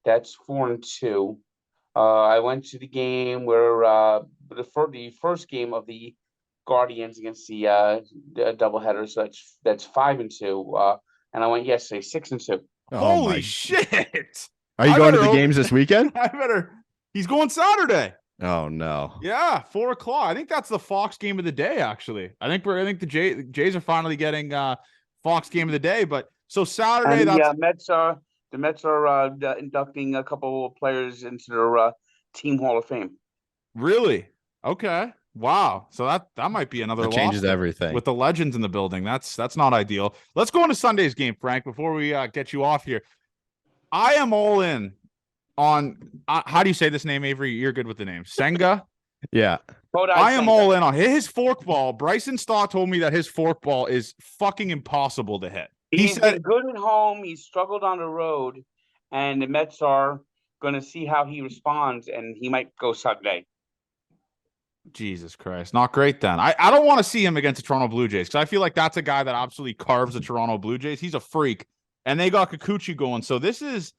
That's 4-2. I went to the game where the first game of the Guardians against the doubleheader. So that's 5-2. And I went yesterday 6-2. Holy shit! Are you going to the games this weekend? He's going Saturday. Oh no! Yeah, 4:00. I think that's the Fox game of the day. Actually, I think the Jays are finally getting Fox game of the day. But so Saturday, and the Mets are inducting a couple of players into their team Hall of Fame. Really? Okay. Wow. So that might be another loss. Changes everything with the legends in the building. That's not ideal. Let's go into Sunday's game, Frank. Before we get you off here, I am all in on how do you say this name, Avery? You're good with the name. Senga. Yeah. I am all in on his forkball. Bryson Stott told me that his forkball is fucking impossible to hit. He's been good at home. He's struggled on the road, and the Mets are going to see how he responds, and he might go Sunday. Jesus Christ. Not great then. I don't want to see him against the Toronto Blue Jays because I feel like that's a guy that absolutely carves the Toronto Blue Jays. He's a freak. And they got Kikuchi going. So this is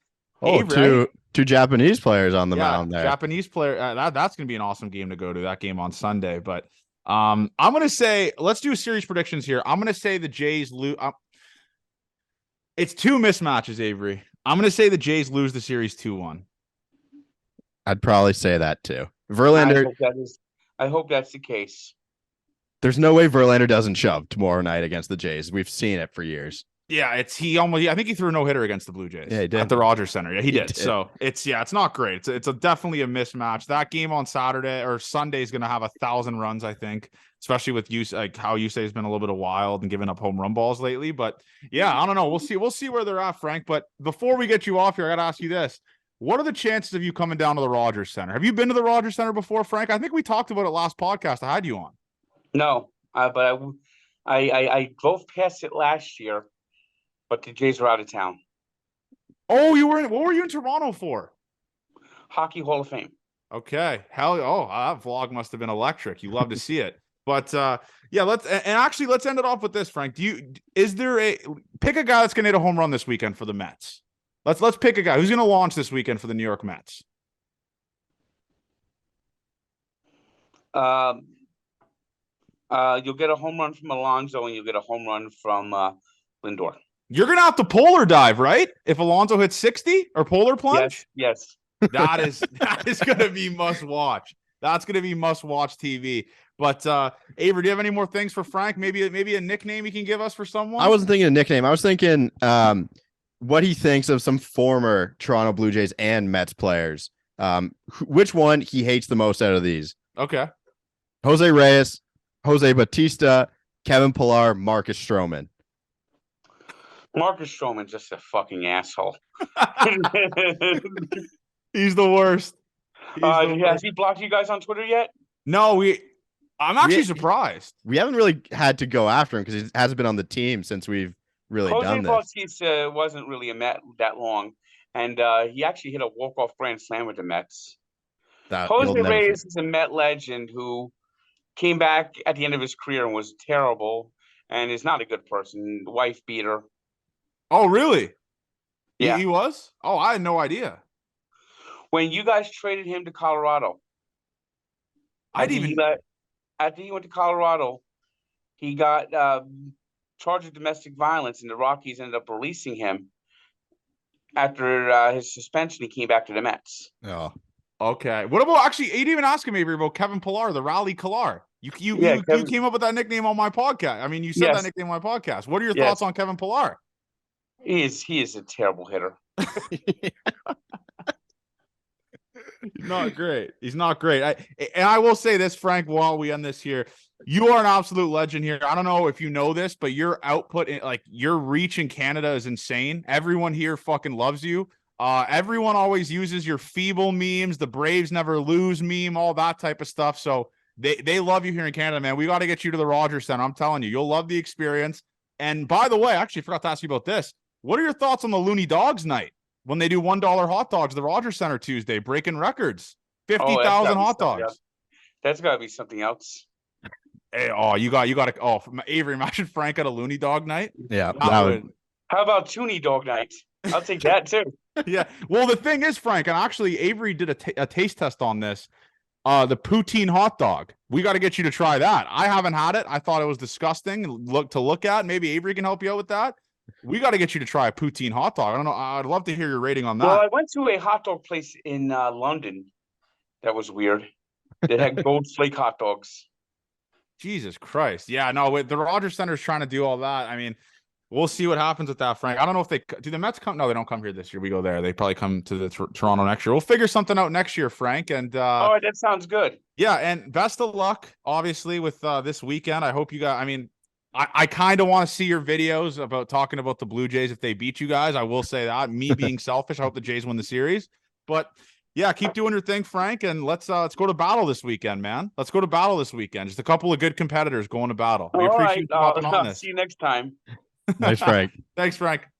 two Japanese players on the mound there. Japanese player. That's going to be an awesome game to go to, that game on Sunday. But I'm going to say, let's do series predictions here. I'm going to say the Jays lose. It's 2 mismatches, Avery. I'm going to say the Jays lose the series 2-1. I'd probably say that too. Verlander. I hope that's the case. There's no way Verlander doesn't shove tomorrow night against the Jays. We've seen it for years. Yeah, I think he threw a no-hitter against the Blue Jays. Yeah, he did. At the Rogers Center. Yeah, he did. did. So it's not great. It's definitely a mismatch. That game on Saturday or Sunday is going to have 1,000 runs, I think, especially with how Yusei has been a little bit of wild and giving up home run balls lately. But yeah, I don't know. We'll see where they're at, Frank. But before we get you off here, I got to ask you this. What are the chances of you coming down to the Rogers Center? Have you been to the Rogers Center before, Frank? I think we talked about it last podcast. I had you on. No, but I drove past it last year, but the Jays were out of town. Oh, what were you in Toronto for? Hockey Hall of Fame. Okay. That vlog must have been electric. You love to see it. But yeah, let's end it off with this, Frank. Pick a guy that's gonna hit a home run this weekend for the Mets? Let's pick a guy who's gonna launch this weekend for the New York Mets. You'll get a home run from Alonso, and you'll get a home run from Lindor. You're gonna have to polar dive, right? If Alonso hits 60 or polar plunge? Yes. That is gonna be must watch. That's gonna be must watch TV. But Avery, do you have any more things for Frank? Maybe a nickname you can give us for someone? I wasn't thinking a nickname. I was thinking what he thinks of some former Toronto Blue Jays and Mets players. Which one he hates the most out of these? Okay. Jose Reyes, Jose Bautista, Kevin Pillar, Marcus Stroman. Marcus Stroman's just a fucking asshole. He's the worst. Has he blocked you guys on Twitter yet? No, I'm actually surprised. We haven't really had to go after him because he hasn't been on the team since we've really done this. Jose Bautista wasn't really a Met that long, and he actually hit a walk-off grand slam with the Mets. Jose Reyes is a Met legend who came back at the end of his career and was terrible and is not a good person. Wife beater. Oh, really? Yeah. He was? Oh, I had no idea. When you guys traded him to Colorado, after he went to Colorado, he got charged with domestic violence, and the Rockies ended up releasing him. After his suspension, he came back to the Mets. Oh, okay. What about actually? You didn't even ask him Avery about Kevin Pillar, the Raleigh Killar. You came up with that nickname on my podcast. I mean, you said that nickname on my podcast. What are your thoughts on Kevin Pillar? He is a terrible hitter. He's not great. He's not great. I will say this, Frank, while we end this here, you are an absolute legend here. I don't know if you know this, but your output, your reach in Canada is insane. Everyone here fucking loves you. Everyone always uses your feeble memes, the Braves never lose meme, all that type of stuff. So they love you here in Canada, man. We got to get you to the Rogers Center. I'm telling you, you'll love the experience. And by the way, I actually forgot to ask you about this. What are your thoughts on the Looney Dogs night when they do $1 hot dogs at the Rogers Center Tuesday, breaking records? 50,000 hot dogs. Yeah. That's got to be something else. Hey, you got to. Avery, imagine Frank at a Looney Dog night. Yeah. How about Toonie Dog night? I'll take that too. Yeah. Well, the thing is, Frank, and actually Avery did a taste test on this. The poutine hot dog. We got to get you to try that. I haven't had it. I thought it was disgusting. Look at. Maybe Avery can help you out with that. We got to get you to try a poutine hot dog. I don't know. I'd love to hear your rating on that. Well, I went to a hot dog place in London. That was weird. They had gold flake hot dogs. Jesus Christ. Yeah, no, the Rogers Center is trying to do all that. I mean, we'll see what happens with that, Frank. I don't know if do the Mets come? No, they don't come here this year. We go there. They probably come to the Toronto next year. We'll figure something out next year, Frank. And all right, that sounds good. Yeah, and best of luck, obviously, with this weekend. I hope you guys. I mean, I kind of want to see your videos about talking about the Blue Jays if they beat you guys. I will say that. Me being selfish, I hope the Jays win the series. But yeah, keep doing your thing, Frank, and let's go to battle this weekend, man. Let's go to battle this weekend. Just a couple of good competitors going to battle. We appreciate you hopping on this. See you next time. Nice, Frank. Thanks, Frank.